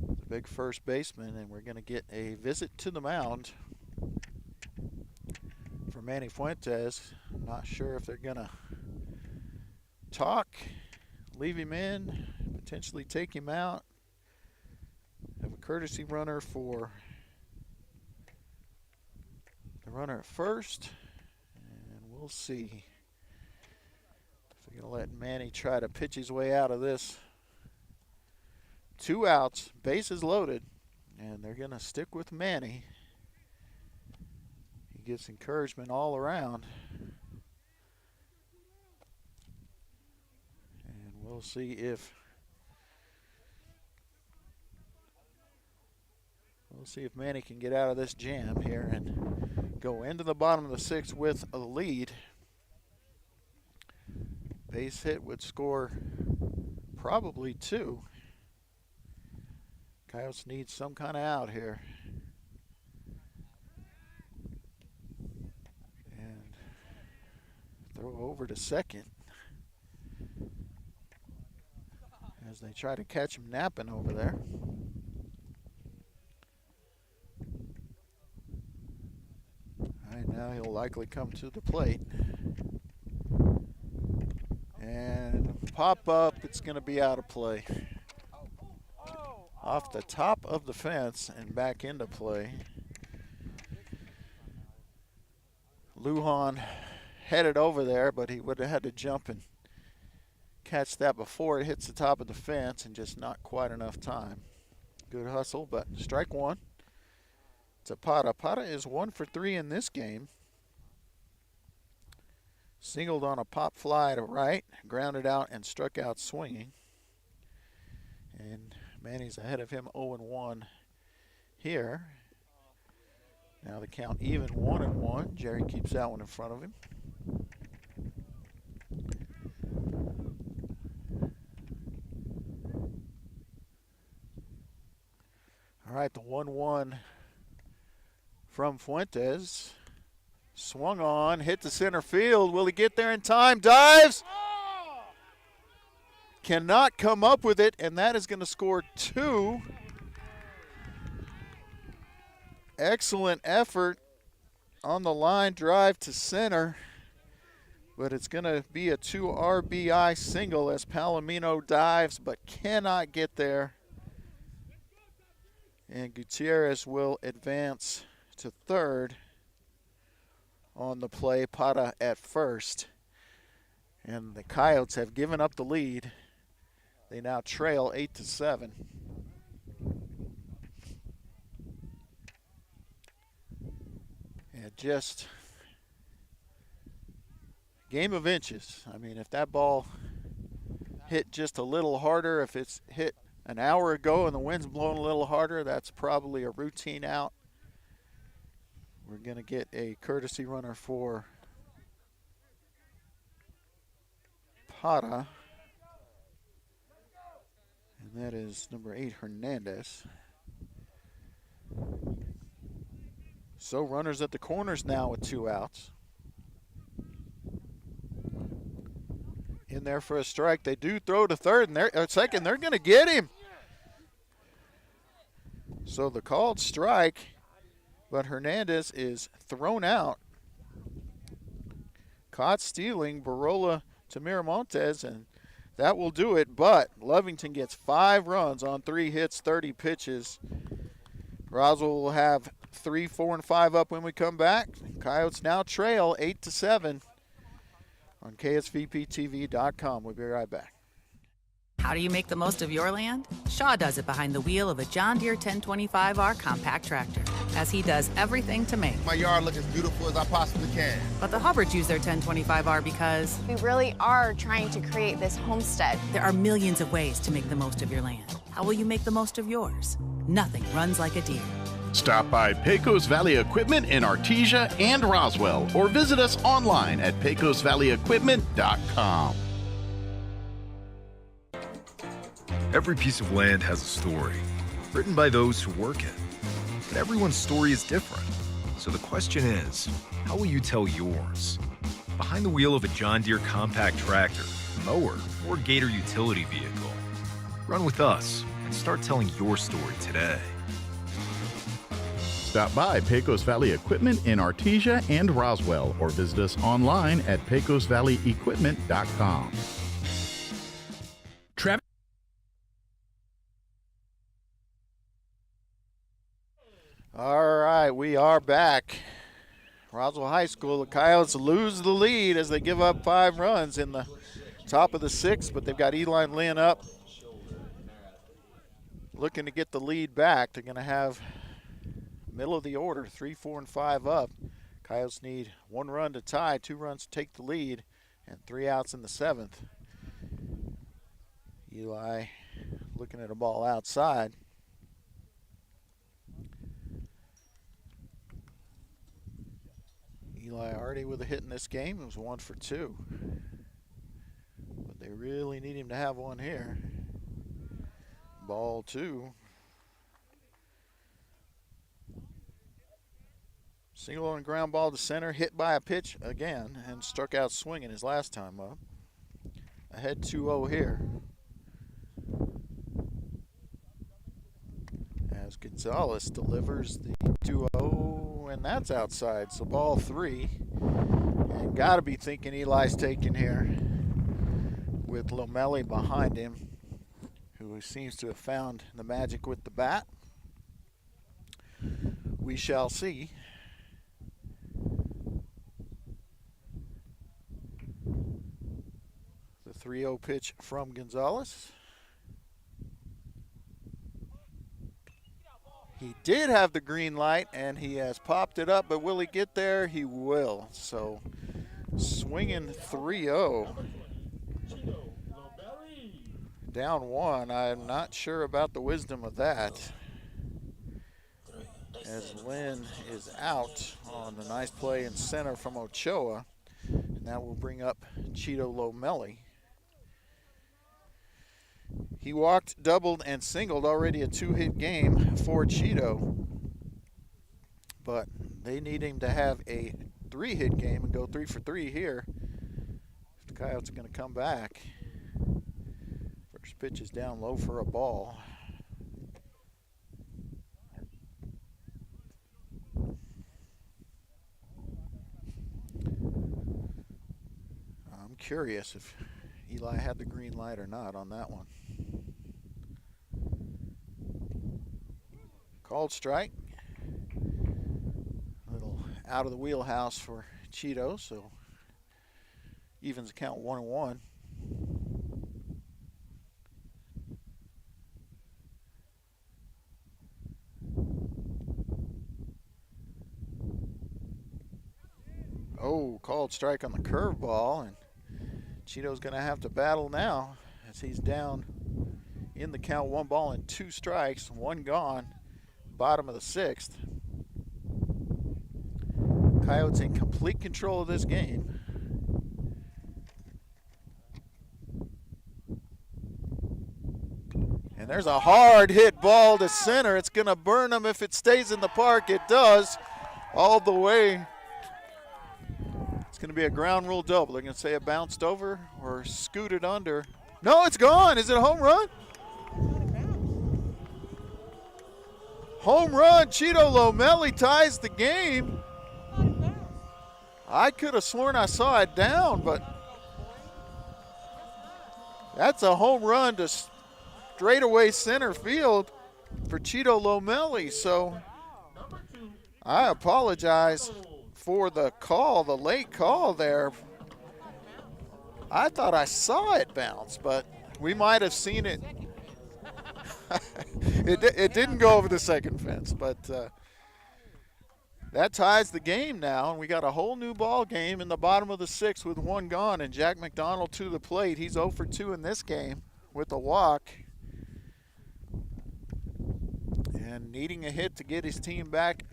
The big first baseman, and we're going to get a visit to the mound for Manny Fuentes. I'm not sure if they're going to talk, leave him in, potentially take him out. Have a courtesy runner for the runner at first, and we'll see if they're going to let Manny try to pitch his way out of this. 2 outs, bases loaded, and they're going to stick with Manny. He gets encouragement all around. And we'll see if Manny can get out of this jam here and go into the bottom of the 6th with a lead. Base hit would score probably 2. Coyotes need some kind of out here. And throw over to second as they try to catch him napping over there. Right now he'll likely come to the plate. And pop up, it's going to be out of play. Off the top of the fence and back into play. Lujan headed over there, but he would have had to jump and catch that before it hits the top of the fence, and just not quite enough time. Good hustle, but strike 1. Zapata. Zapata is 1 for 3 in this game. Singled on a pop fly to right, grounded out and struck out swinging. And Manny's ahead of him 0-1 here. Now the count even 1-1. Jerry keeps that one in front of him. All right, the 1-1 from Fuentes. Swung on, hit the center field. Will he get there in time? Dives! Cannot come up with it, and that is going to score 2. excellent effort on the line drive to center, but it's going to be a 2 RBI single as Palomino dives but cannot get there. And Gutierrez will advance to third on the play, Pata at first. And the Coyotes have given up the lead. They now trail 8-7. And just game of inches. I mean, if that ball hit just a little harder, if it's hit an hour ago and the wind's blowing a little harder, that's probably a routine out. We're going to get a courtesy runner for Pata. And that is number 8, Hernandez. So runners at the corners now with 2 outs. In there for a strike. They do throw to third and they're second. They're going to get him. So the called strike, but Hernandez is thrown out. Caught stealing Barola to Miramontes, and that will do it. But Lovington gets 5 runs on 3 hits, 30 pitches. Roswell will have 3, 4, and 5 up when we come back. Coyotes now trail 8-7 on KSVPTV.com. We'll be right back. How do you make the most of your land? Shaw does it behind the wheel of a John Deere 1025R compact tractor, as he does everything to make my yard look as beautiful as I possibly can. But the Hubbards use their 1025R because we really are trying to create this homestead. There are millions of ways to make the most of your land. How will you make the most of yours? Nothing runs like a Deere. Stop by Pecos Valley Equipment in Artesia and Roswell, or visit us online at pecosvalleyequipment.com. Every piece of land has a story, written by those who work it. But everyone's story is different. So the question is, how will you tell yours? Behind the wheel of a John Deere compact tractor, mower, or Gator utility vehicle. Run with us and start telling your story today. Stop by Pecos Valley Equipment in Artesia and Roswell, or visit us online at pecosvalleyequipment.com. Travis. All right, we are back. Roswell High School, the Coyotes lose the lead as they give up 5 runs in the top of the 6th, but they've got Eli Lynn up looking to get the lead back. They're going to have middle of the order, 3, 4, and 5 up. Coyotes need 1 run to tie, 2 runs to take the lead, and 3 outs in the 7th. Eli looking at a ball outside. Eli already with a hit in this game. It was 1 for 2. But they really need him to have one here. Ball 2. Single on ground ball to center, hit by a pitch again, and struck out swinging his last time up. Ahead 2-0 here. As Gonzalez delivers the 2-0, and that's outside, so ball 3. And got to be thinking Eli's taking here with Lomelli behind him, who seems to have found the magic with the bat. We shall see. The 3-0 pitch from Gonzalez. He did have the green light, and he has popped it up, but will he get there? He will. So, swinging 3-0. Down 1. I'm not sure about the wisdom of that, as Lynn is out on the nice play in center from Ochoa. And that will bring up Cheeto Lomelli. He walked, doubled, and singled, already a 2-hit game for Cheeto. But they need him to have a 3-hit game and go 3 for 3 here if the Coyotes are going to come back. First pitch is down low for a ball. I'm curious if Eli had the green light or not on that one. Called strike. A little out of the wheelhouse for Cheeto, so evens count 1-1. Oh, called strike on the curveball, and Cheeto's going to have to battle now as he's down in the count, 1 ball and 2 strikes, 1 gone, bottom of the 6th. Coyotes in complete control of this game. And there's a hard hit ball to center. It's going to burn him if it stays in the park. It does all the way. It's going to be a ground rule double. They're going to say it bounced over or scooted under. No, it's gone. Is it a home run? Home run. Cheeto Lomelli ties the game. I could have sworn I saw it down, but that's a home run to straightaway center field for Cheeto Lomelli. So I apologize for the call, the late call there. I thought I saw it bounce, but we might have seen it. It didn't go over the second fence, but that ties the game now, and we got a whole new ball game in the bottom of the 6th with 1 gone, and Jack McDonald to the plate. He's 0 for 2 in this game with a walk and needing a hit to get his team back,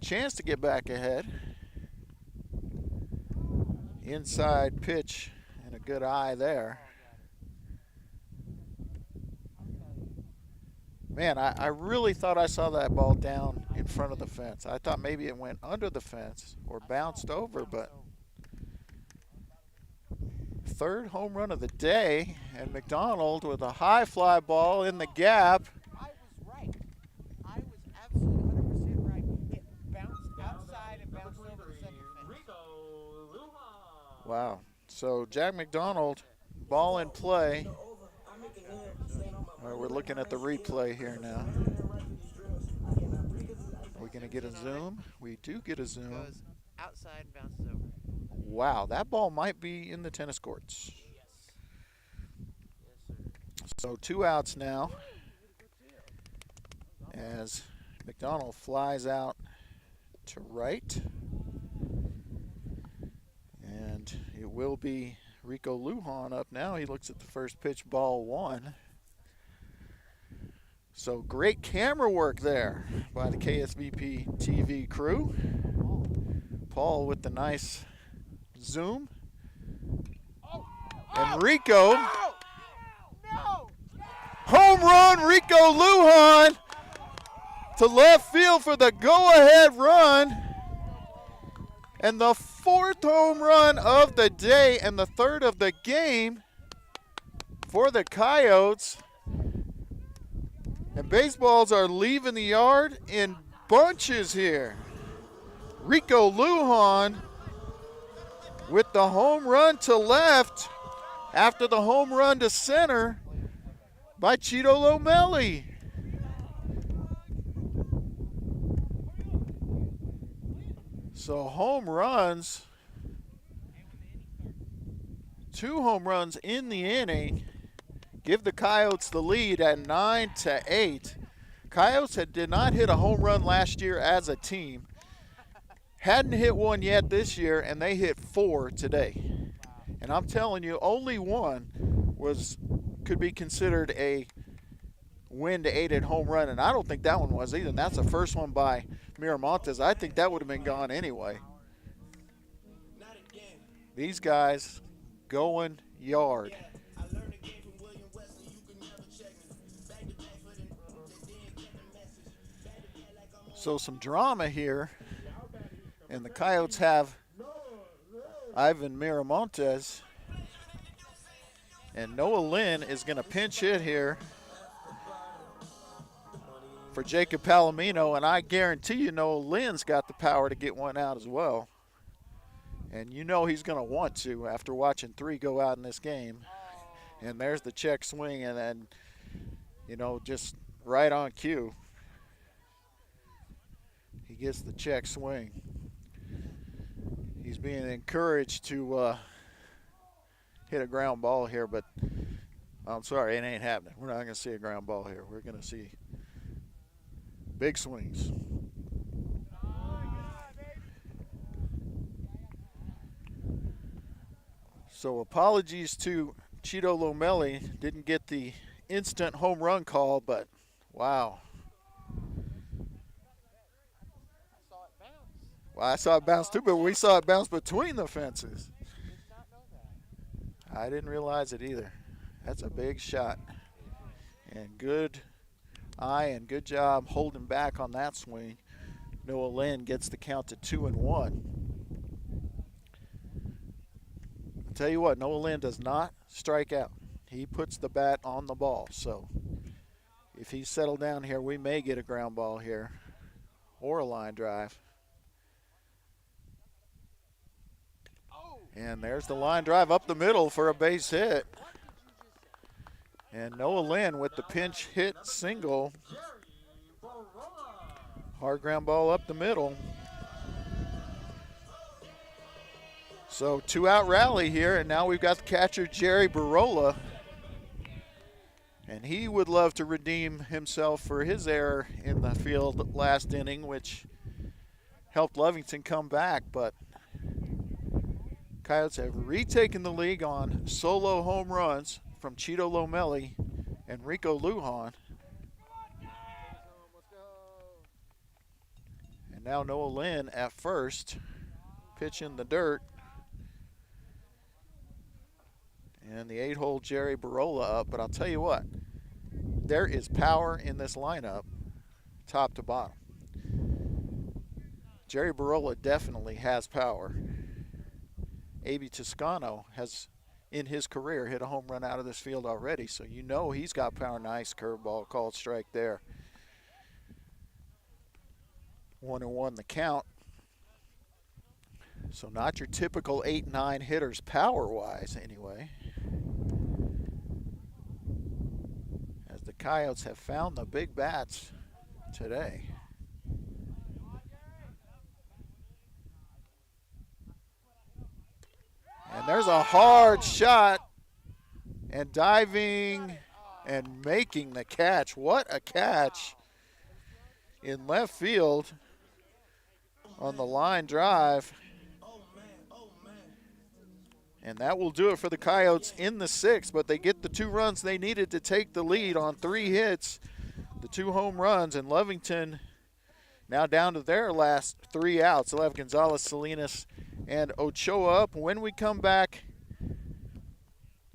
chance to get back ahead. Inside pitch and a good eye there. Man, I really thought I saw that ball down in front of the fence. I thought maybe it went under the fence or bounced over, but 3rd home run of the day, and McDonald with a high fly ball in the gap. I was right. I was absolutely 100% right. It bounced outside and bounced over the second fence. Wow. So Jack McDonald, ball in play. All right, we're looking at the replay here now. Are we going to get a zoom? We do get a zoom. Goes outside and bounces over. Wow, that ball might be in the tennis courts. So 2 outs now as McDonald flies out to right. And it will be Rico Lujan up now. He looks at the first pitch, ball 1. So great camera work there by the KSVP TV crew. Paul with the nice zoom. And Rico. Home run, Rico Lujan to left field for the go-ahead run. And the 4th home run of the day and the 3rd of the game for the Coyotes. And baseballs are leaving the yard in bunches here. Rico Lujan with the home run to left after the home run to center by Cheeto Lomelli. So home runs, 2 home runs in the inning, give the Coyotes the lead at 9-8. Coyotes did not hit a home run last year as a team. Hadn't hit one yet this year, and they hit 4 today. And I'm telling you, only one could be considered a wind-aided home run, and I don't think that one was either. And that's the first one by Miramontes. I think that would have been gone anyway. These guys going yard. So some drama here, and the Coyotes have Ivan Miramontes, and Noah Lynn is going to pinch hit here for Jacob Palomino, and I guarantee you Noah Lynn's got the power to get one out as well. And you know he's going to want to after watching 3 go out in this game. And there's the check swing, and then, you know, just right on cue, he gets the check swing. He's being encouraged to hit a ground ball here, but I'm sorry, it ain't happening. We're not going to see a ground ball here. We're going to see big swings. So apologies to Cheeto Lomelli. Didn't get the instant home run call, but wow. Well, I saw it bounce too, but we saw it bounce between the fences. I didn't realize it either. That's a big shot. And good eye and good job holding back on that swing. Noah Lynn gets the count to 2-1. I'll tell you what, Noah Lynn does not strike out. He puts the bat on the ball. So if he's settled down here, we may get a ground ball here or a line drive. And there's the line drive up the middle for a base hit. And Noah Lynn with the pinch hit single. Hard ground ball up the middle. So 2-out rally here, and now we've got the catcher Jerry Barola. And he would love to redeem himself for his error in the field last inning, which helped Lovington come back, but Coyotes have retaken the league on solo home runs from Cheeto Lomelli and Rico Lujan. And now Noah Lynn at first, pitch in the dirt. And the 8-hole Jerry Barola up, but I'll tell you what, there is power in this lineup, top to bottom. Jerry Barola definitely has power. A.B. Toscano has, in his career, hit a home run out of this field already, so you know he's got power. Nice curveball, called strike there. 1-1 the count. So not your typical 8-9 hitters power-wise anyway. As the Coyotes have found the big bats today. And there's a hard shot, and diving and making the catch. What a catch in left field on the line drive. And that will do it for the Coyotes in the 6th, but they get the 2 runs they needed to take the lead on 3 hits, the 2 home runs, and Lovington now down to their last 3 outs. They'll have Gonzalez, Salinas, and Ochoa up when we come back.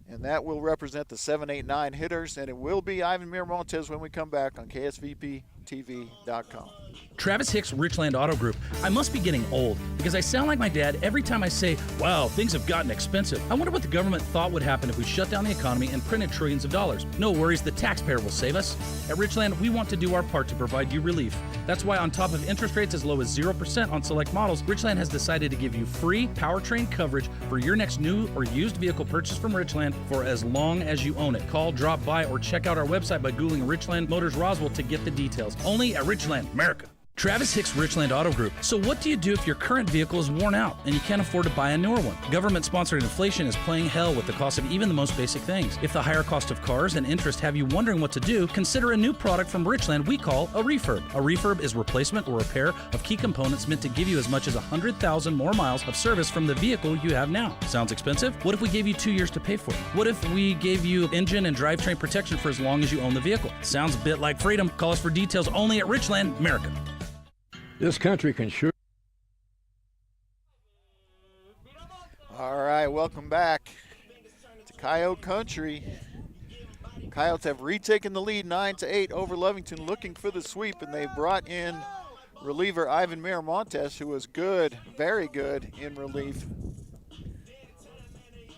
And that will represent the 7, 8, 9 hitters, and it will be Ivan Miramontes when we come back on KSVPTV.com. Travis Hicks, Richland Auto Group. I must be getting old because I sound like my dad every time I say, wow, things have gotten expensive. I wonder what the government thought would happen if we shut down the economy and printed trillions of dollars. No worries, the taxpayer will save us. At Richland, we want to do our part to provide you relief. That's why on top of interest rates as low as 0% on select models, Richland has decided to give you free powertrain coverage for your next new or used vehicle purchase from Richland for as long as you own it. Call, drop by, or check out our website by Googling Richland Motors Roswell to get the details. Only at Richland, America. Travis Hicks, Richland Auto Group. So what do you do if your current vehicle is worn out and you can't afford to buy a newer one? Government-sponsored inflation is playing hell with the cost of even the most basic things. If the higher cost of cars and interest have you wondering what to do, consider a new product from Richland we call a refurb. A refurb is replacement or repair of key components meant to give you as much as 100,000 more miles of service from the vehicle you have now. Sounds expensive? What if we gave you 2 years to pay for it? What if we gave you engine and drivetrain protection for as long as you own the vehicle? Sounds a bit like freedom. Call us for details only at Richland, America. This country can sure. All right, welcome back to Coyote Country. Coyotes have retaken the lead 9-8 over Lovington, looking for the sweep, and they brought in reliever Ivan Miramontes, who was good, very good in relief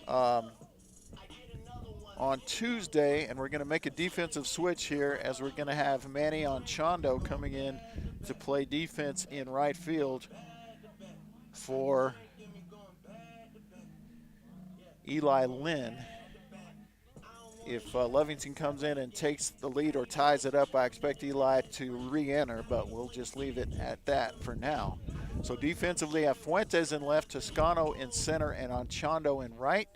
on Tuesday, and we're going to make a defensive switch here as we're going to have Manny Anchondo coming in to play defense in right field for Eli Lynn. If Lovington comes in and takes the lead or ties it up, I expect Eli to re-enter, but we'll just leave it at that for now. So defensively, you have Fuentes in left, Toscano in center, and Anchondo in right.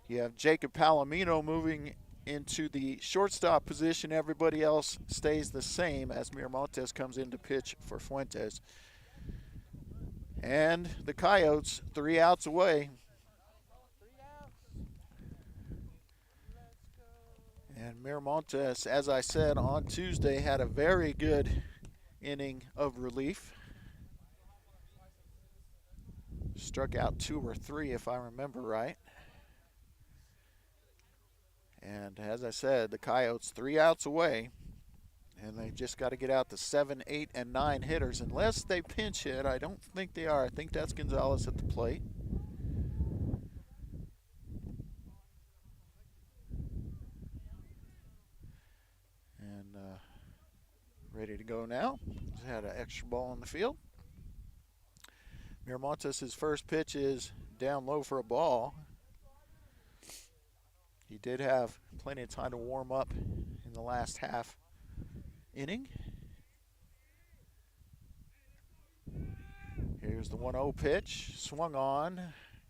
You have Jacob Palomino moving into the shortstop position. Everybody else stays the same as Miramontes comes in to pitch for Fuentes. And the Coyotes 3 outs away. And Miramontes, as I said on Tuesday, had a very good inning of relief. Struck out 2 or 3 if I remember right. And as I said, the Coyotes 3 outs away. And they just got to get out the 7, 8, and 9 hitters. Unless they pinch hit, I don't think they are. I think that's Gonzalez at the plate. And ready to go now. Just had an extra ball on the field. Miramontes' first pitch is down low for a ball. He did have plenty of time to warm up in the last half inning. Here's the 1-0 pitch. Swung on,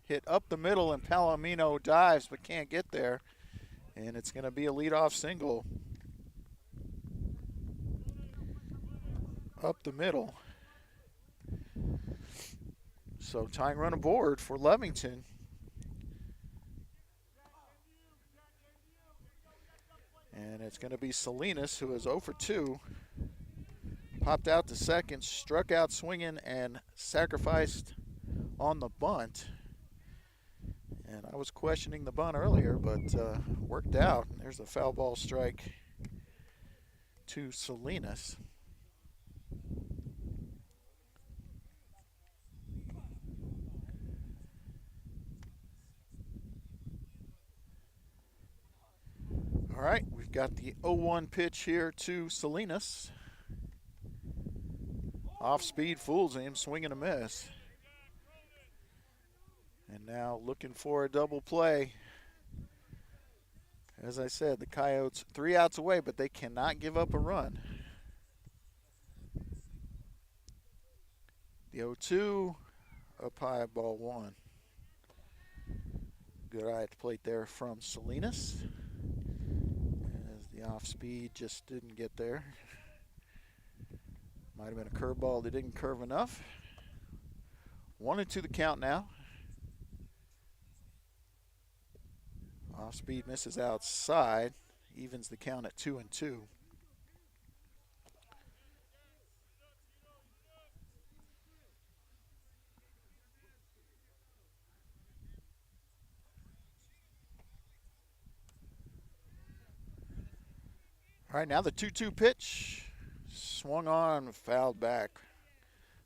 hit up the middle, and Palomino dives but can't get there. And it's going to be a leadoff single. Up the middle. So tying run aboard for Lovington. And it's going to be Salinas, who is 0 for 2. Popped out to second, struck out swinging, and sacrificed on the bunt. And I was questioning the bunt earlier, but worked out. And there's a foul ball strike to Salinas. All right, we've got the 0-1 pitch here to Salinas. Off speed, fools him, swing and a miss. And now looking for a double play. As I said, the Coyotes 3 outs away, but they cannot give up a run. The 0-2, up high, ball 1. Good eye at the plate there from Salinas. As the off speed just didn't get there. Might have been a curveball that didn't curve enough. 1-2 the count now. Off speed misses outside, evens the count at 2-2. All right, now the 2-2 pitch. Swung on, fouled back.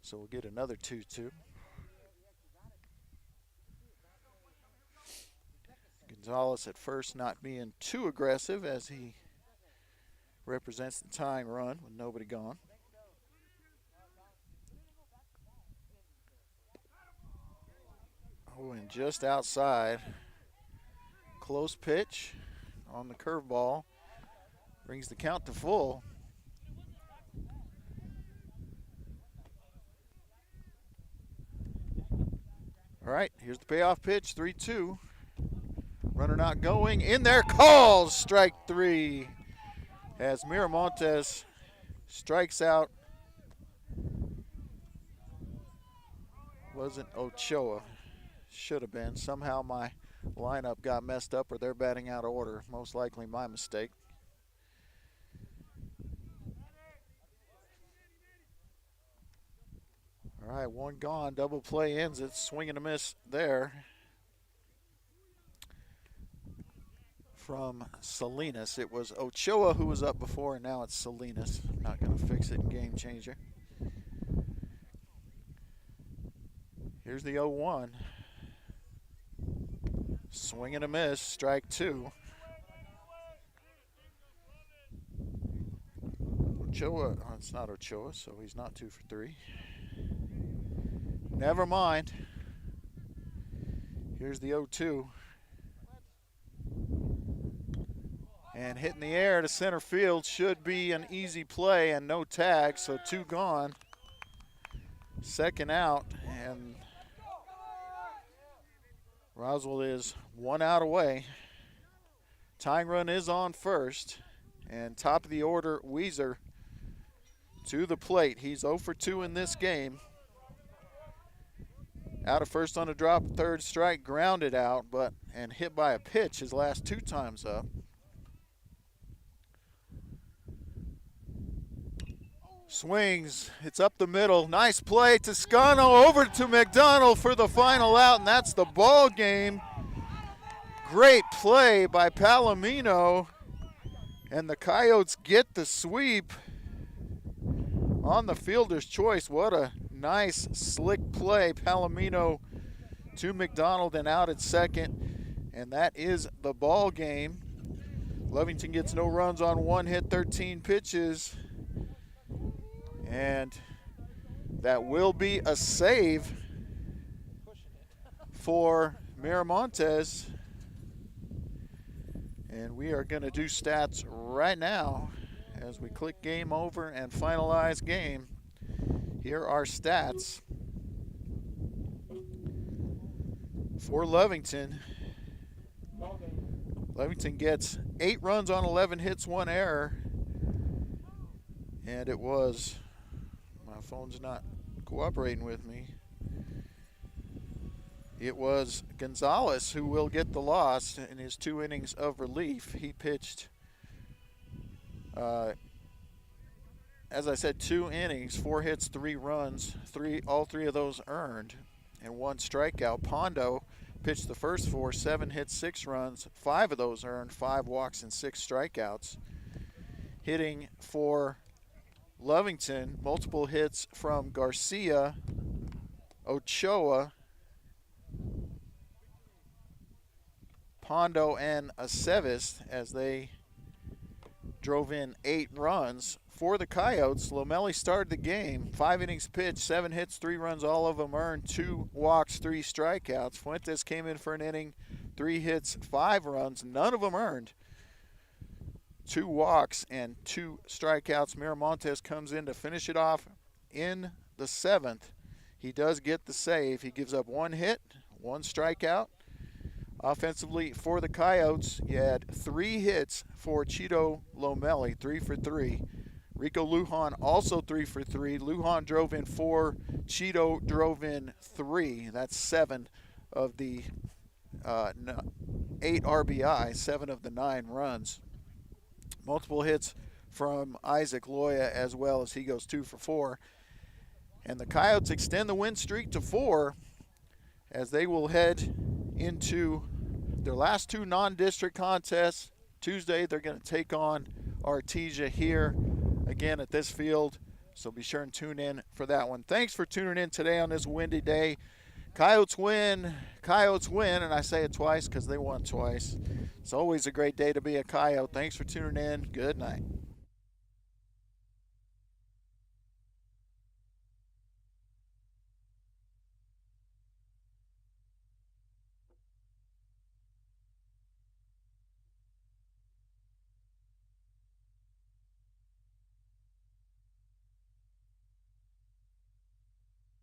So we'll get another 2-2. Gonzalez at first not being too aggressive as he represents the tying run with nobody gone. Oh, and just outside. Close pitch on the curveball. Brings the count to full. All right, here's the payoff pitch, 3-2. Runner not going, in there, calls, strike 3. As Miramontes strikes out. Wasn't Ochoa, should have been. Somehow my lineup got messed up or they're batting out of order. Most likely my mistake. All right, 1 gone, double play ends it, swing and a miss there from Salinas. It was Ochoa who was up before, and now it's Salinas. Not going to fix it in Game Changer. Here's the 0-1. Swing and a miss, strike 2. Ochoa, oh, it's not Ochoa, so he's not 2 for 3. Never mind. Here's the 0-2. And hitting the air to center field should be an easy play and no tag, so 2 gone. Second out, and Roswell is 1 out away. Tying run is on first, and top of the order, Weezer to the plate. He's 0 for 2 in this game. Out of first on a drop, third strike, grounded out, and hit by a pitch his last 2 times up. Swings, it's up the middle. Nice play. Toscano over to McDonald for the final out, and that's the ball game. Great play by Palomino, and the Coyotes get the sweep on the fielder's choice. What a nice, slick play. Palomino to McDonald and out at second, and that is the ball game. Lovington gets no runs on 1 hit, 13 pitches. And that will be a save for Miramontes. And we are going to do stats right now as we click game over and finalize game. Here are stats for Lovington. Lovington gets 8 runs on 11 hits, 1 error. And it was... my phone's not cooperating with me. It was Gonzalez who will get the loss in his 2 innings of relief. He pitched, as I said, 2 innings, 4 hits, 3 runs, all 3 of those earned, and 1 strikeout. Pondo pitched the first 4, 7 hits, 6 runs, 5 of those earned, 5 walks and 6 strikeouts. Hitting for Lovington, multiple hits from Garcia, Ochoa, Pondo, and Aceves as they drove in 8 runs. For the Coyotes, Lomelli started the game. 5 innings pitched, 7 hits, 3 runs, all of them earned, 2 walks, 3 strikeouts. Fuentes came in for an inning, 3 hits, 5 runs, none of them earned. 2 walks and 2 strikeouts. Miramontes comes in to finish it off in the 7th. He does get the save. He gives up 1 hit, 1 strikeout. Offensively for the Coyotes, you had 3 hits for Cheeto Lomelli, 3 for 3. Rico Lujan also 3 for 3. Lujan drove in 4. Cheeto drove in 3. That's 7 of the 8 RBI, 7 of the 9 runs. Multiple hits from Isaac Loya as well, as he goes 2 for 4. And the Coyotes extend the win streak to 4 as they will head into their last 2 non-district contests. Tuesday, they're going to take on Artesia here again at this field, so be sure and tune in for that one. Thanks for tuning in today on this windy day. Coyotes win, and I say it twice because they won twice. It's always a great day to be a Coyote. Thanks for tuning in. Good night.